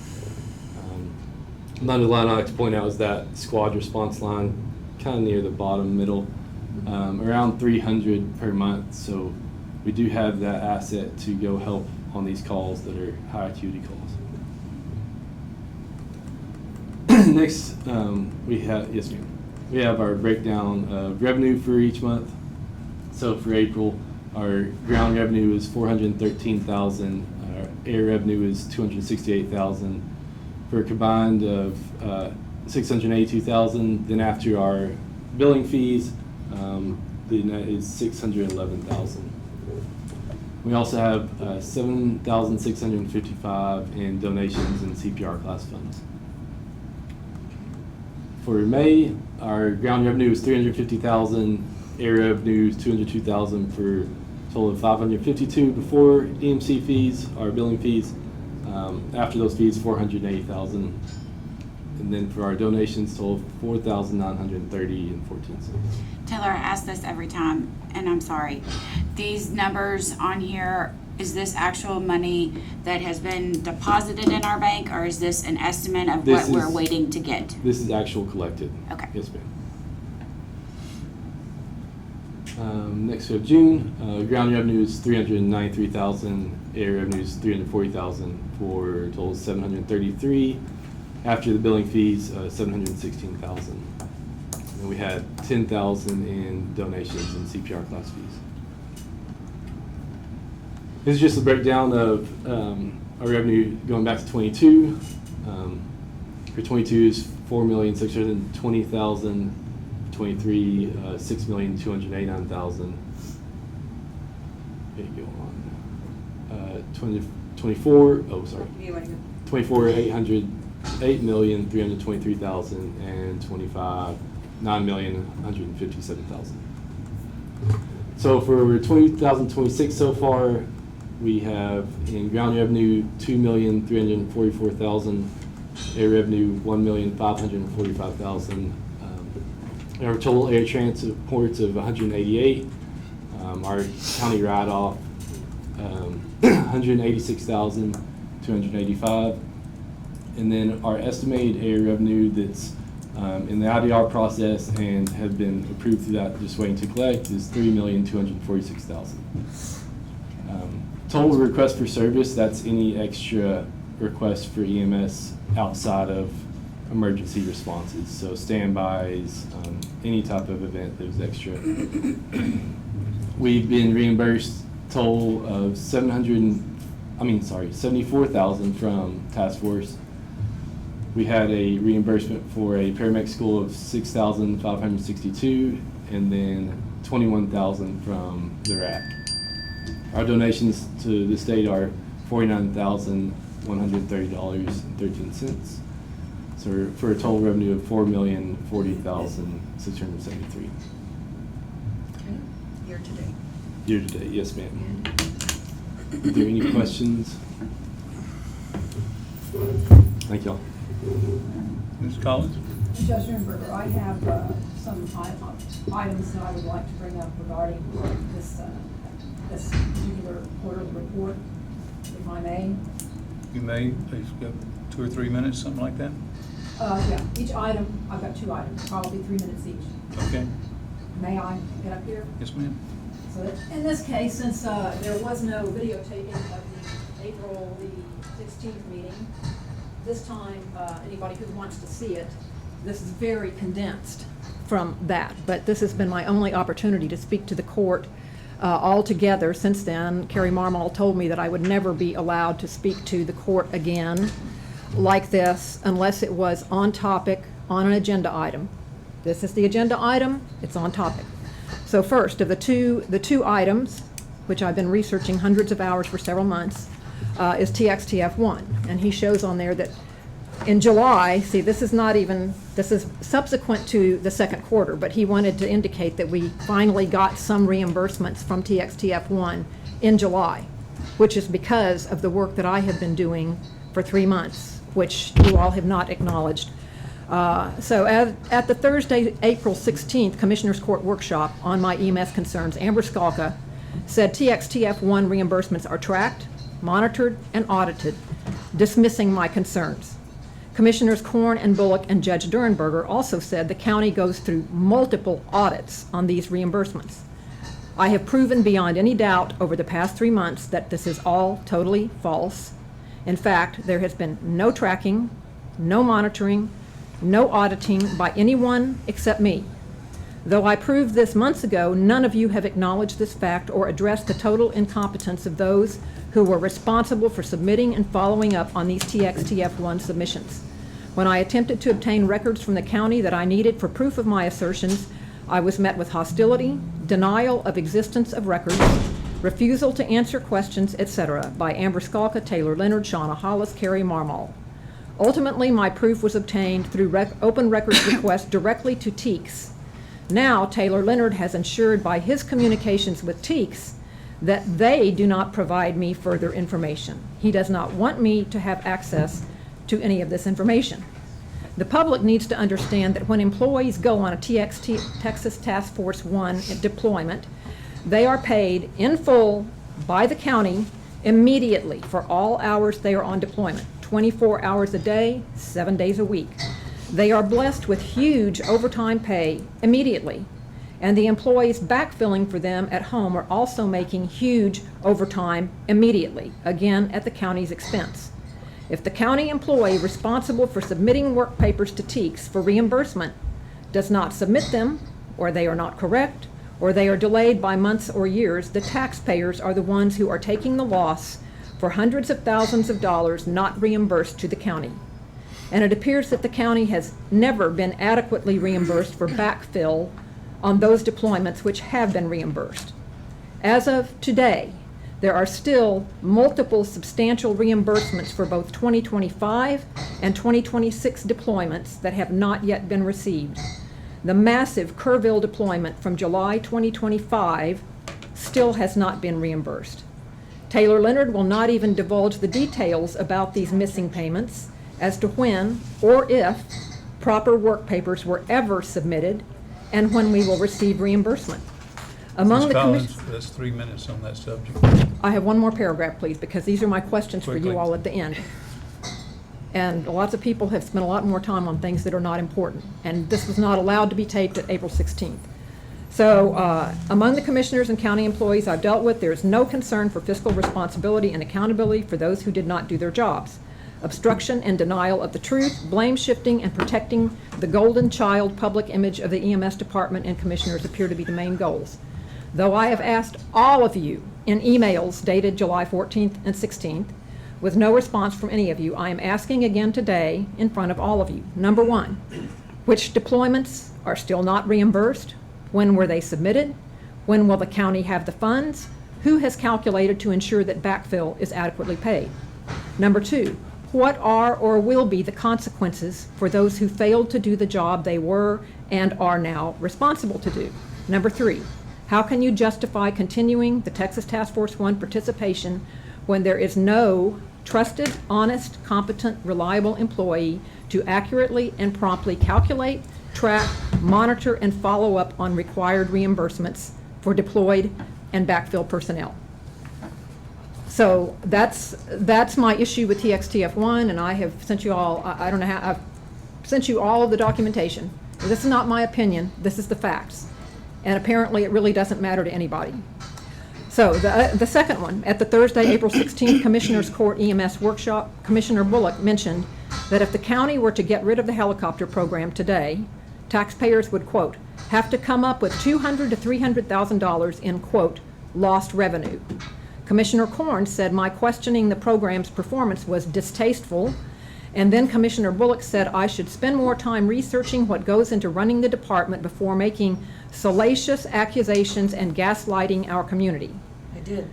Another line I like to point out is that squad response line, kind of near the bottom middle, around 300 per month. So we do have that asset to go help on these calls that are high acuity calls. Next, we have our breakdown of revenue for each month. So for April, our ground revenue is $413,000. Our air revenue is $268,000. For a combined of $682,000. Then after our billing fees, the net is $611,000. We also have $7,655 in donations and CPR class funds. For May, our ground revenue is $350,000, air revenue is $202,000 for a total of $552,000 before EMC fees, our billing fees. After those fees, $480,000. And then for our donations, total $4,930.14. Taylor, I ask this every time, and I'm sorry. These numbers on here, is this actual money that has been deposited in our bank, or is this an estimate of what we're waiting to get? This is actual collected. Okay. Yes, ma'am. Next we have June. Ground revenue is $393,000. Air revenue is $340,000 for a total of $733,000. After the billing fees, $716,000. And we had $10,000 in donations and CPR class fees. This is just a breakdown of our revenue going back to 22. For 22 is $4,620,000. 23, $6,289,000. There you go on. 8,323,000 and 9,157,000. So for 2026 so far, we have in ground revenue 2,344,000, air revenue 1,545,000, our total air transports of 188, our county write-off 186,285, and then our estimated air revenue that's in the IDR process and have been approved through that, just waiting to collect, is 3,246,000. Total request for service, that's any extra request for EMS outside of emergency responses, so standbys, any type of event that was extra. We've been reimbursed total of 74,000 from task force. We had a reimbursement for a paramedic school of 6,562, and then 21,000 from the RAC. Our donations to the state are $49,130.13. So for a total revenue of $4,040,673. Year to date. Year to date, yes, ma'am. Are there any questions? Thank y'all. Ms. Collins? Judge Sternberger, I have some items that I would like to bring up regarding this particular quarterly report, if I may. You may, please go 2 or 3 minutes, something like that. Yeah, each item, I've got 2 items, probably 3 minutes each. Okay. May I get up here? Yes, ma'am. So in this case, since there was no videotaping of the April the 16th meeting, this time, anybody who wants to see it, this is very condensed from that. But this has been my only opportunity to speak to the court altogether since then. Carrie Marmol told me that I would never be allowed to speak to the court again like this unless it was on topic on an agenda item. This is the agenda item, it's on topic. So first, of the two items, which I've been researching hundreds of hours for several months, is TXTF1. And he shows on there that in July, see, this is subsequent to the second quarter, but he wanted to indicate that we finally got some reimbursements from TXTF1 in July, which is because of the work that I have been doing for 3 months, which you all have not acknowledged. So at the Thursday, April 16th Commissioners Court workshop on my EMS concerns, Amber Skalka said TXTF1 reimbursements are tracked, monitored, and audited, dismissing my concerns. Commissioners Korn and Bullock and Judge Durenberger also said the county goes through multiple audits on these reimbursements. I have proven beyond any doubt over the past 3 months that this is all totally false. In fact, there has been no tracking, no monitoring, no auditing by anyone except me. Though I proved this months ago, none of you have acknowledged this fact or addressed the total incompetence of those who were responsible for submitting and following up on these TXTF1 submissions. When I attempted to obtain records from the county that I needed for proof of my assertions, I was met with hostility, denial of existence of records, refusal to answer questions, etc. by Amber Skalka, Taylor Leonard, Shauna Hollis, Carrie Marmol. Ultimately, my proof was obtained through open records request directly to TEEX. Now, Taylor Leonard has ensured by his communications with TEEX that they do not provide me further information. He does not want me to have access to any of this information. The public needs to understand that when employees go on a Texas Task Force 1 deployment, they are paid in full by the county immediately for all hours they are on deployment, 24 hours a day, 7 days a week. They are blessed with huge overtime pay immediately, and the employees backfilling for them at home are also making huge overtime immediately, again at the county's expense. If the county employee responsible for submitting work papers to TEEX for reimbursement does not submit them, or they are not correct, or they are delayed by months or years, the taxpayers are the ones who are taking the loss for hundreds of thousands of dollars not reimbursed to the county. And it appears that the county has never been adequately reimbursed for backfill on those deployments which have been reimbursed. As of today, there are still multiple substantial reimbursements for both 2025 and 2026 deployments that have not yet been received. The massive Kerrville deployment from July 2025 still has not been reimbursed. Taylor Leonard will not even divulge the details about these missing payments as to when or if proper work papers were ever submitted and when we will receive reimbursement. Among Ms. the Collins, commission, that's 3 minutes on that subject. I have one more paragraph, please, because these are my questions for Quickly. you all at the end. And lots of people have spent a lot more time on things that are not important, and this was not allowed to be taped at April 16th. So among the commissioners and county employees I've dealt with, there is no concern for fiscal responsibility and accountability for those who did not do their jobs. Obstruction and denial of the truth, blame shifting, and protecting the golden child public image of the EMS department and commissioners appear to be the main goals. Though I have asked all of you in emails dated July 14th and 16th, with no response from any of you, I am asking again today in front of all of you. Number one, which deployments are still not reimbursed? When were they submitted? When will the county have the funds? Who has calculated to ensure that backfill is adequately paid? Number two, what are or will be the consequences for those who failed to do the job they were and are now responsible to do? Number three, how can you justify continuing the Texas Task Force 1 participation when there is no trusted, honest, competent, reliable employee to accurately and promptly calculate, track, monitor, and follow up on required reimbursements for deployed and backfill personnel? So that's my issue with TXTF1, and I have sent you all, I don't know how, I've sent you all of the documentation. This is not my opinion, this is the facts. And apparently it really doesn't matter to anybody. So the second one, at the Thursday, April 16th Commissioners Court EMS workshop, Commissioner Bullock mentioned that if the county were to get rid of the helicopter program today, taxpayers would, quote, have to come up with $200,000 to $300,000 in, quote, lost revenue. Commissioner Korn said my questioning the program's performance was distasteful, and then Commissioner Bullock said I should spend more time researching what goes into running the department before making salacious accusations and gaslighting our community. I did.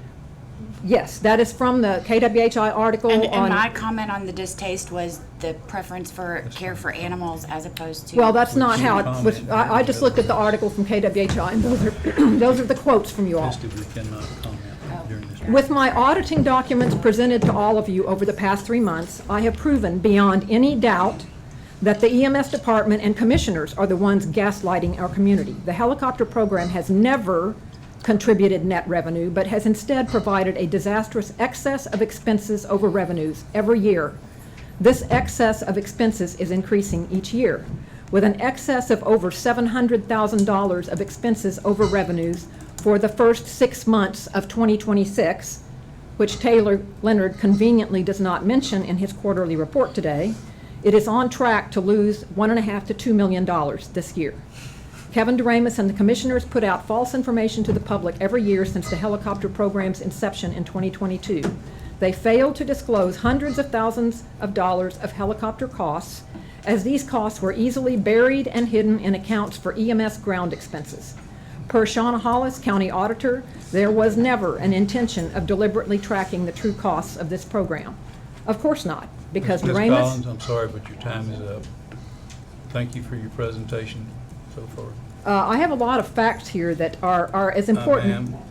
Yes, that is from the KWHI article And on... my comment on the distaste was the preference for care for animals as opposed to. Well, that's not how it was. I just looked at the article from KWHI, and those are, those are the quotes from you all. We cannot comment during this. With my auditing documents presented to all of you over the past 3 months, I have proven beyond any doubt that the EMS department and commissioners are the ones gaslighting our community. The helicopter program has never contributed net revenue, but has instead provided a disastrous excess of expenses over revenues every year. This excess of expenses is increasing each year, with an excess of over $700,000 of expenses over revenues for the first 6 months of 2026, which Taylor Leonard conveniently does not mention in his quarterly report today. It is on track to lose $1.5 to $2 million this year. Kevin DeRamus and the commissioners put out false information to the public every year since the helicopter program's inception in 2022. They failed to disclose hundreds of thousands of dollars of helicopter costs, as these costs were easily buried and hidden in accounts for EMS ground expenses. Per Shauna Hollis, county auditor, there was never an intention of deliberately tracking the true costs of this program. Of course not, because Ms. DeRamus... Collins, I'm sorry, but your time is up. Thank you for your presentation so far. I have a lot of facts here that are as important. Ma'am,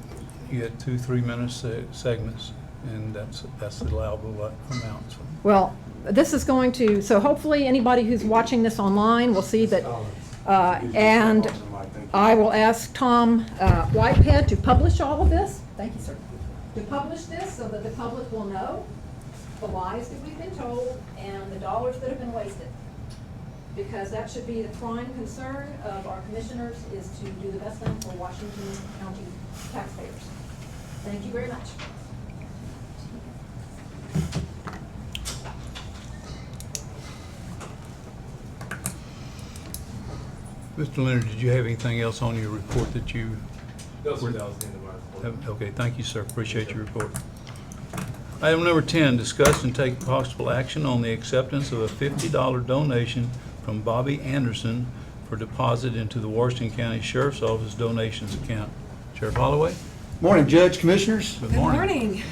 you had 2 3-minute segments, and that's the allowable amount. So. Well, this is going to, so hopefully anybody who's watching this online will see that, and I will ask Tom Whitehead to publish all of this. Thank you, sir. To publish this so that the public will know the lies that we've been told and the dollars that have been wasted. Because that should be the prime concern of our commissioners, is to do the best thing for Washington County taxpayers. Thank you very much. Mr. Leonard, did you have anything else on your report that you... No, sir, that was the end of my report. Okay, thank you, sir. Appreciate your report. Item number 10, discuss and take possible action on the acceptance of a $50 donation from Bobby Anderson for deposit into the Washington County Sheriff's Office donations account. Sheriff Holloway? Morning, Judge, Commissioners. Good morning. Morning.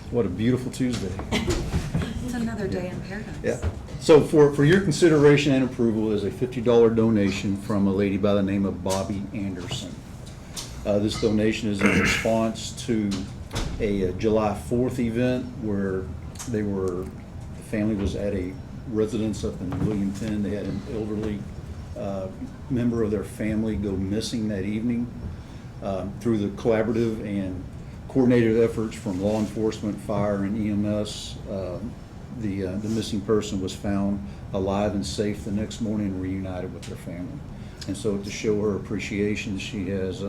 What a beautiful Tuesday. It's another day in paradise. Yeah. So for your consideration and approval is a $50 donation from a lady by the name of Bobby Anderson. This donation is in response to a July 4th event where the family was at a residence up in William Penn. They had an elderly member of their family go missing that evening. Through the collaborative and coordinated efforts from law enforcement, fire, and EMS, the missing person was found alive and safe the next morning and reunited with their family. And so to show her appreciation, she has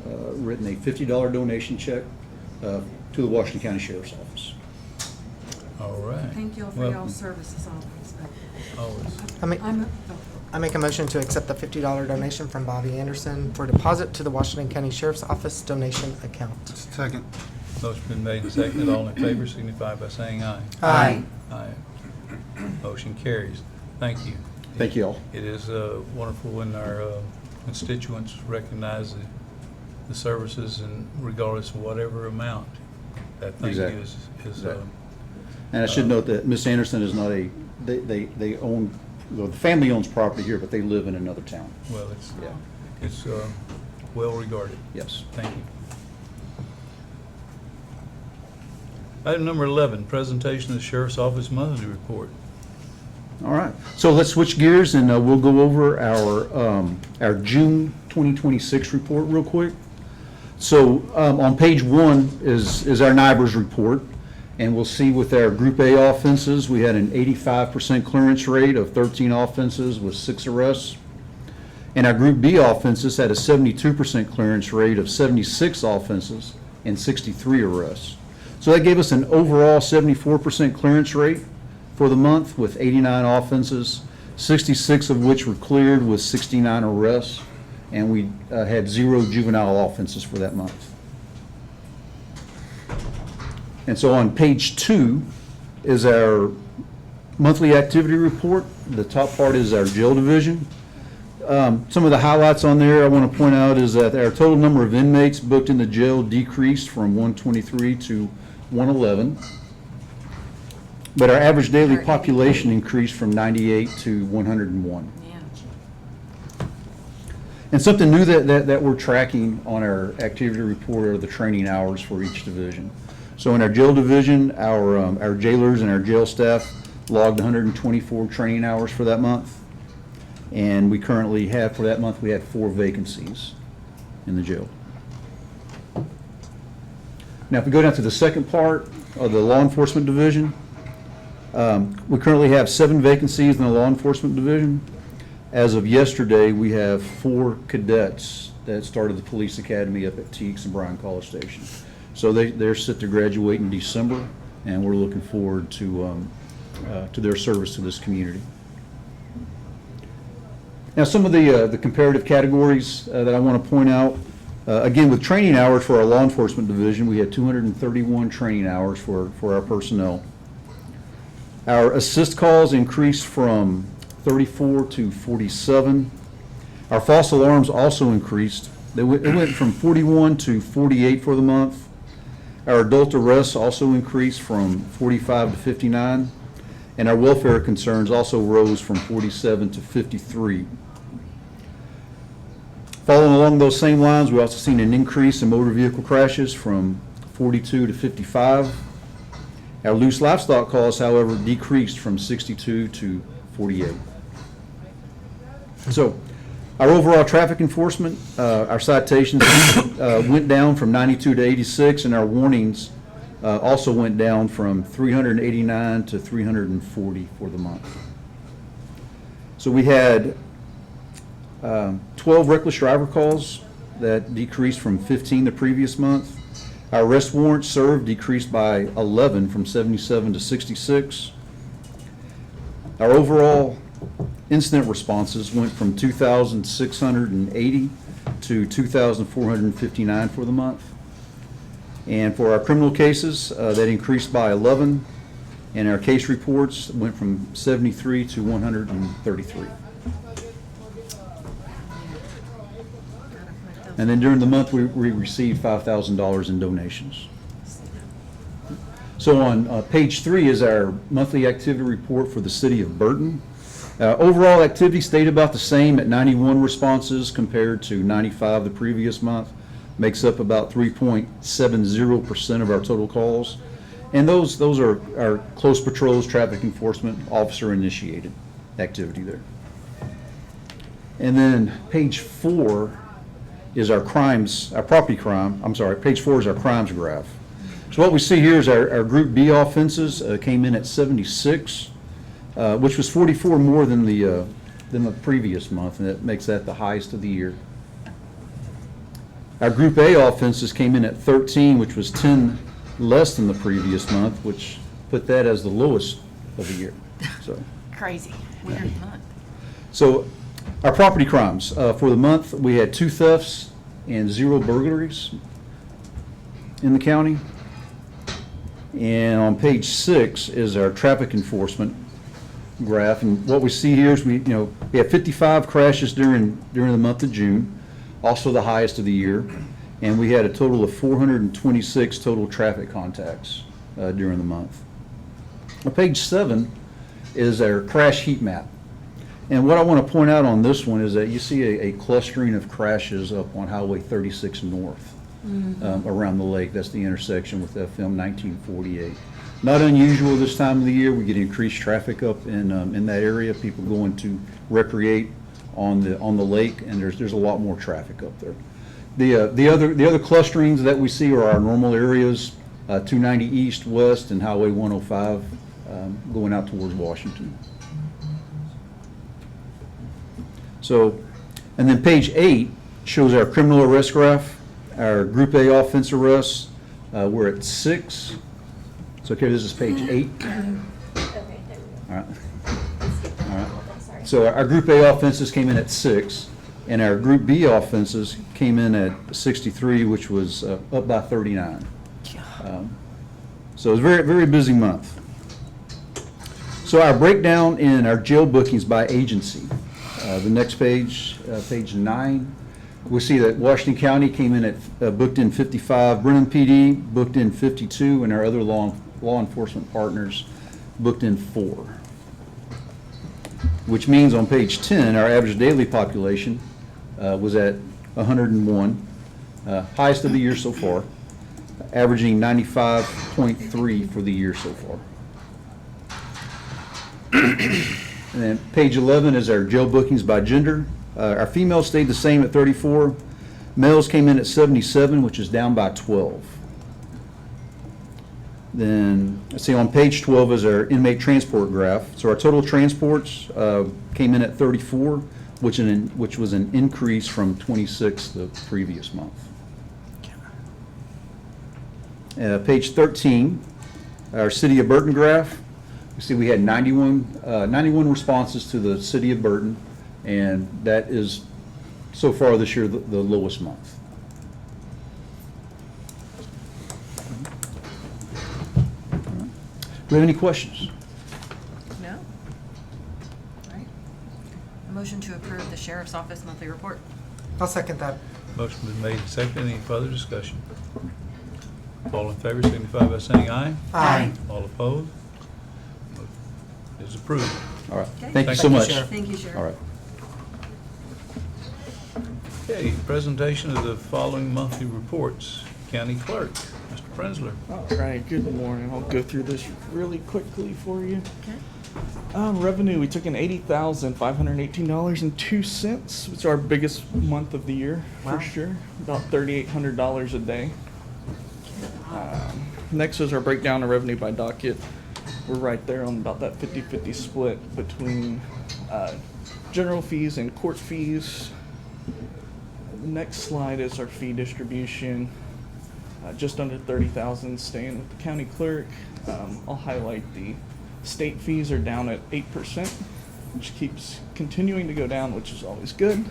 written a $50 donation check to the Washington County Sheriff's Office. All right. Thank you all for Welcome. y'all's services always. Always. I make a motion to accept the $50 donation from Bobby Anderson for deposit to the Washington County Sheriff's Office donation account. Second. Motion been made and seconded. All in favor signify by saying aye. Aye. Aye. Motion carries. Thank you. Thank you all. It is wonderful when our constituents recognize the services, and regardless of whatever amount, that thank you Exactly. is Exactly. And I should note that Miss Anderson is not they own, well, the family owns property here, but they live in another town. well, it's well regarded. Yes. Thank you. Item number 11, presentation of the Sheriff's Office monthly report. All right, so let's switch gears and we'll go over our June 2026 report real quick. So on page 1 is our NIBRS report, and we'll see with our Group A offenses, we had an 85% clearance rate of 13 offenses with 6 arrests. And our Group B offenses had a 72% clearance rate of 76 offenses and 63 arrests. So that gave us an overall 74% clearance rate for the month with 89 offenses, 66 of which were cleared with 69 arrests, and we had 0 juvenile offenses for that month. And so on page 2 is our monthly activity report. The top part is our jail division. Some of the highlights on there I want to point out is that our total number of inmates booked in the jail decreased from 123 to 111. But our average daily population increased from 98 to 101. Yeah. And something new that we're tracking on our activity report are the training hours for each division. So in our jail division, our jailers and our jail staff logged 124 training hours for that month. And we currently have, for that month, we had 4 vacancies in the jail. Now, if we go down to the second part of the law enforcement division, we currently have 7 vacancies in the law enforcement division. As of yesterday, we have 4 cadets that started the police academy up at Teagues and Bryan College Station. So they're set to graduate in December, and we're looking forward to their service to this community. Now, some of the comparative categories that I want to point out, again, with training hours for our law enforcement division, we had 231 training hours for our personnel. Our assist calls increased from 34 to 47. Our false alarms also increased. It went from 41 to 48 for the month. Our adult arrests also increased from 45 to 59. And our welfare concerns also rose from 47 to 53. Following along those same lines, we also seen an increase in motor vehicle crashes from 42 to 55. Our loose livestock calls, however, decreased from 62 to 48. So our overall traffic enforcement, our citations went down from 92 to 86, and our warnings also went down from 389 to 340 for the month. So we had 12 reckless driver calls that decreased from 15 the previous month. Our arrest warrants served decreased by 11 from 77 to 66. Our overall incident responses went from 2,680 to 2,459 for the month. And for our criminal cases, that increased by 11, and our case reports went from 73 to 133. And then during the month, we received $5,000 in donations. So on page 3 is our monthly activity report for the city of Burton. Overall activity stayed about the same at 91 responses compared to 95 the previous month. Makes up about 3.70% of our total calls. And those are our close patrols, traffic enforcement, officer initiated activity there. And then page 4 is our crimes, our property crime, I'm sorry, page 4 is our crimes graph. So what we see here is our Group B offenses came in at 76, which was 44 more than the previous month, and that makes that the highest of the year. Our Group A offenses came in at 13, which was 10 less than the previous month, which put that as the lowest of the year. So, Crazy. Weird month. so our property crimes, for the month, we had 2 thefts and 0 burglaries in the county. And on page 6 is our traffic enforcement graph. And what we see here is we had 55 crashes during the month of June, also the highest of the year. And we had a total of 426 total traffic contacts during the month. On page 7 is our crash heat map. And what I want to point out on this one is that you see a clustering of crashes up on Highway 36 North around the lake. That's the intersection with FM 1948. Not unusual this time of the year. We get increased traffic up in that area. People going to recreate on the lake, and there's a lot more traffic up there. The other clusterings that we see are our normal areas, 290 East, West, and Highway 105 going out towards Washington. So, and then page 8 shows our criminal arrest graph. Our Group A offense arrests, we're at 6. So, okay, this is page 8. All right. All right. So our Group A offenses came in at 6, and our Group B offenses came in at 63, which was up by 39. So it was a very, very busy month. So our breakdown in our jail bookings by agency. The next page, page 9, we see that Washington County came in at booked in 55, Brenham PD booked in 52, and our other law enforcement partners booked in 4. Which means on page 10, our average daily population was at 101, highest of the year so far, averaging 95.3 for the year so far. And then page 11 is our jail bookings by gender. Our females stayed the same at 34. Males came in at 77, which is down by 12. Then, let's see, on page 12 is our inmate transport graph. So our total transports came in at 34, which was an increase from 26 the previous month. Page 13, our City of Burton graph. You see we had 91 responses to the City of Burton, and that is, so far this year, the lowest month. Do we have any questions? No? All right. A motion to approve the Sheriff's Office monthly report. I'll second that. Motion been made and seconded. Any further discussion? All in favor signify by saying aye. Aye. All opposed? Is approved. All right. Okay. Thank you so much. Thank you, Sheriff. All right. Okay, presentation of the following monthly reports. County Clerk, Mr. Prenzler. All right, good morning. I'll go through this really quickly for you. Revenue, we took in $80,518.02. It's our biggest month of the year, for sure. About $3,800 a day. Next is our breakdown of revenue by docket. We're right there on about that 50-50 split between general fees and court fees. The next slide is our fee distribution. Just under 30,000 staying with the county clerk. I'll highlight the state fees are down at 8%, which keeps continuing to go down, which is always good.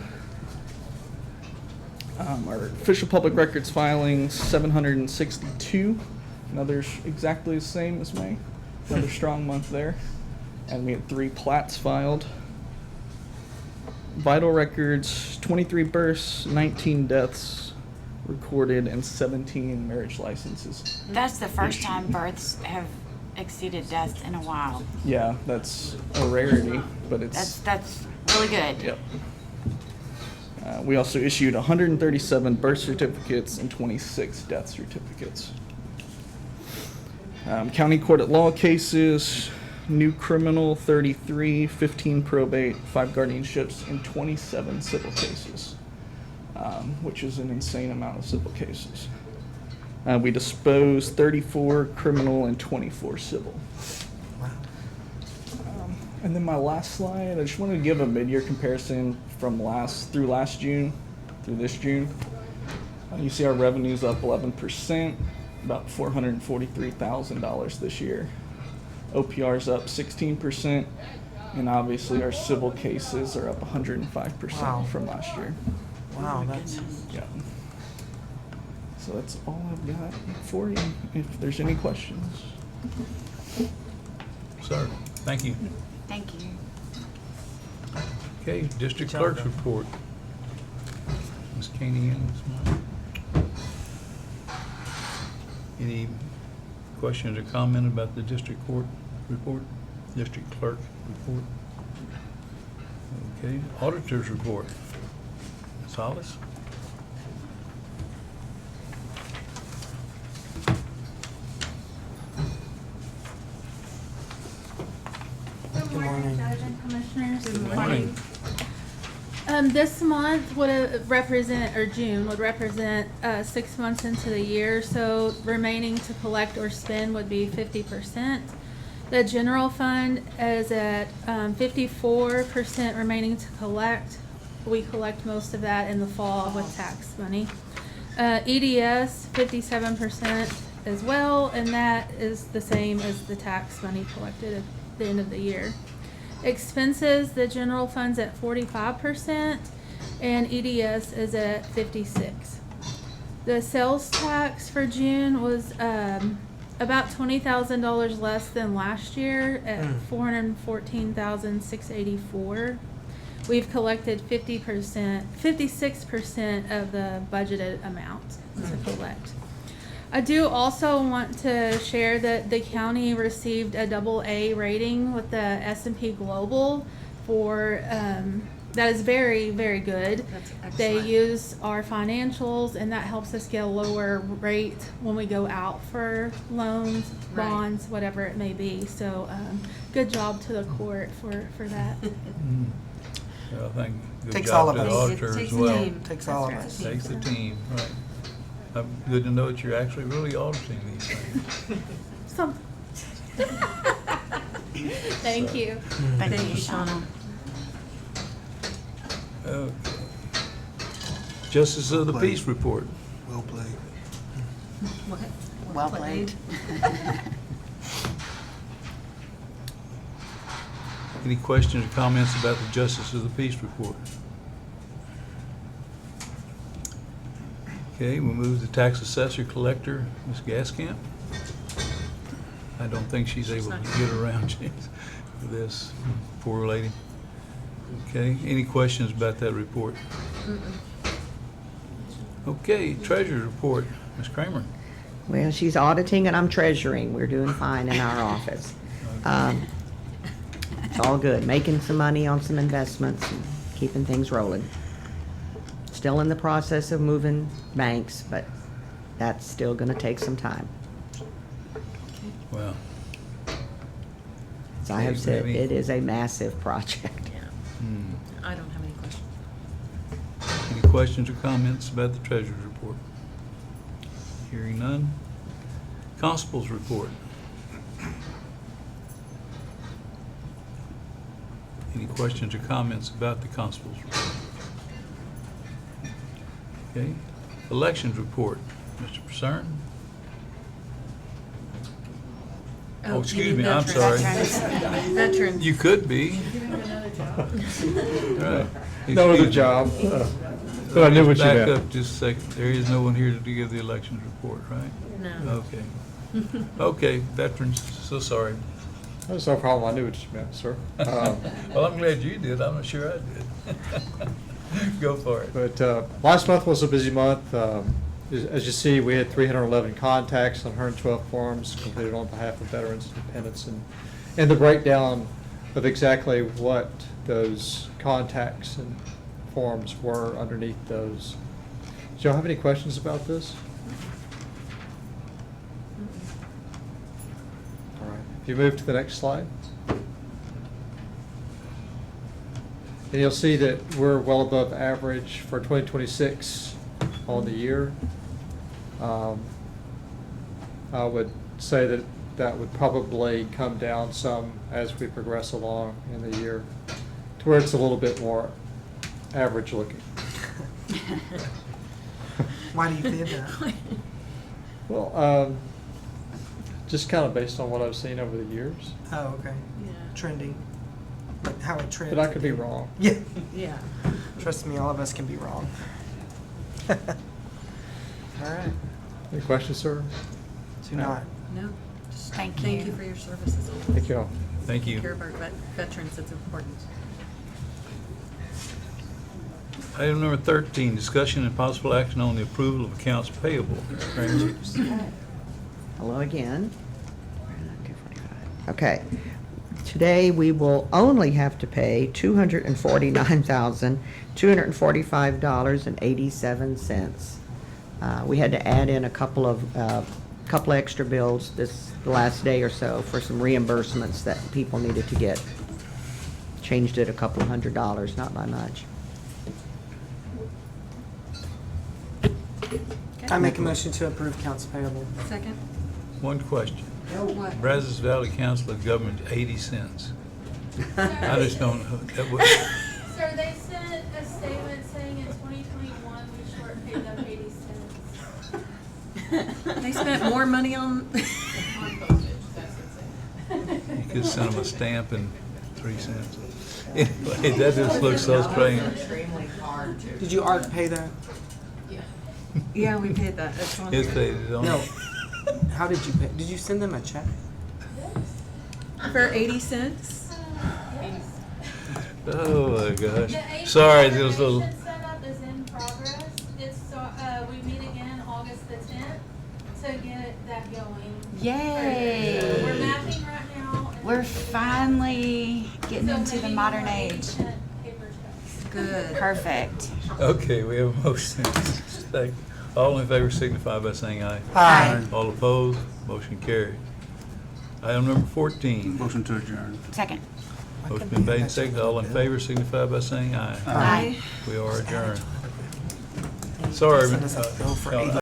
Our official public records filings, 762. Another exactly the same as May. Another strong month there. And we had 3 plats filed. vital records, 23 births, 19 deaths recorded, and 17 marriage licenses. That's the first time births have exceeded deaths in a while. Yeah, that's a rarity, but it's That's really good. Yep. We also issued 137 birth certificates and 26 death certificates. County court at law cases, new criminal 33, 15 probate, 5 guardianships, and 27 civil cases, which is an insane amount of civil cases. We disposed 34 criminal and 24 civil. And then my last slide, I just wanted to give a mid-year comparison from last June through this June. You see our revenue's up 11%, about $443,000 this year. OPR's up 16%, and obviously our civil cases are up 105% from last year. Wow, that's... Yeah. So that's all I've got for you, if there's any questions. Sir, thank you. Thank you. Okay, district Good job, clerk's Bill. report. Ms. Kaney in this morning. Any questions or comment about the district court report? District clerk report? Okay, auditor's report. Ms. Hollis? Good morning, Judge and Commissioners. Good morning. This month would represent, or June would represent 6 months into the year, so remaining to collect or spend would be 50%. The general fund is at 54% remaining to collect. We collect most of that in the fall with tax money. EDS, 57% as well, and that is the same as the tax money collected at the end of the year. Expenses, the general fund's at 45% and EDS is at 56%. The sales tax for June was about $20,000 less than last year at $414,684. We've collected 56% of the budgeted amount to collect. I do also want to share that the county received a AA rating with the S&P Global for, that is very, very good. That's excellent. They use our financials and that helps us get a lower rate when we go out for loans, Right. bonds, whatever it may be. So, good job to the court for that. I think good Takes job all of to the us. auditor It as takes a well. team. Takes all of That's us. right. Takes the team, right. Good to know that you're actually really auditing these things. So, thank you. Thank you, Shauna. Okay. Justice of the Peace report. Well played. Well played. Any questions or comments about the Justice of the Peace report? Okay, we'll move to tax assessor collector, Ms. Gaskamp. I don't think she's able to get around for this, poor lady. Okay, any questions about that report? Okay, treasurer's report, Ms. Kramer. Well, she's auditing and I'm treasuring. We're doing fine in our office. It's all good, making some money on some investments and keeping things rolling. Still in the process of moving banks, but that's still gonna take some time. Well, As I have said, Maybe. it is a massive project. I don't have any questions. any questions or comments about the treasurer's report? Hearing none. Constable's report. Any questions or comments about the constable's report? Okay, elections report, Mr. Purcern. Oh, excuse me, I'm sorry. Veterans. You could be. Right. No other job. But I knew what you Back meant. up just a second. There is no one here to give the elections report, right? No. Okay. Okay, veterans, so sorry. There's no problem. I knew what you meant, sir. Well, I'm glad you did. I'm not sure I did. Go for it. But last month was a busy month. As you see, we had 311 contacts on 112 forms completed on behalf of veterans and dependents, and the breakdown of exactly what those contacts and forms were underneath those. Do y'all have any questions about this? All right. If you move to the next slide. And you'll see that we're well above average for 2026 on the year. I would say that that would probably come down some as we progress along in the year to where it's a little bit more average looking. Why do you feel that? Well, just kind of based on what I've seen over the years. Oh, okay. Yeah. Trending. Like how it trends. But I could be wrong. Yeah. Yeah. Trust me, all of us can be wrong. All right. Any questions, sir? Do not. No, just Thank thank you. you for your services. Thank you all. Thank you. Take care of our veterans, it's important. Item number 13, discussion and possible action on the approval of accounts payable. Hello again. Okay. Today, we will only have to pay $249,245.87. We had to add in a couple extra bills this last day or so for some reimbursements that people needed to get. Changed it a couple of $100s, not by much. I make a motion to approve accounts payable. Second? One question. What? Brazos Valley Council of Government, 80 cents. I just don't know. That would- Sir, they sent a statement saying in 2021 we short paid them 80 cents. They spent more money on. You could send them a stamp and 3 cents. Anyway, that just looks so strange. Did you already pay that? Yeah, we paid that. It's on It's here. paid, don't No. it? How did you pay? Did you send them a check? For 80 cents? Oh, my The gosh. AP Sorry, there was a little, information setup is in progress. It's, we meet again August the 10th to get that going. Yay. We're mapping right now. and We're then finally getting so into the maybe modern more age. 80% paper checks. Good. Perfect. okay, we have a motion. Thank you. All in favor signify by saying aye. Aye. All opposed, motion carried. Item number 14. Motion to adjourn. Second. Motion been made and seconded. All in favor signify by saying aye. Aye. We are adjourned. Sorry. Send us a bill for no, 80.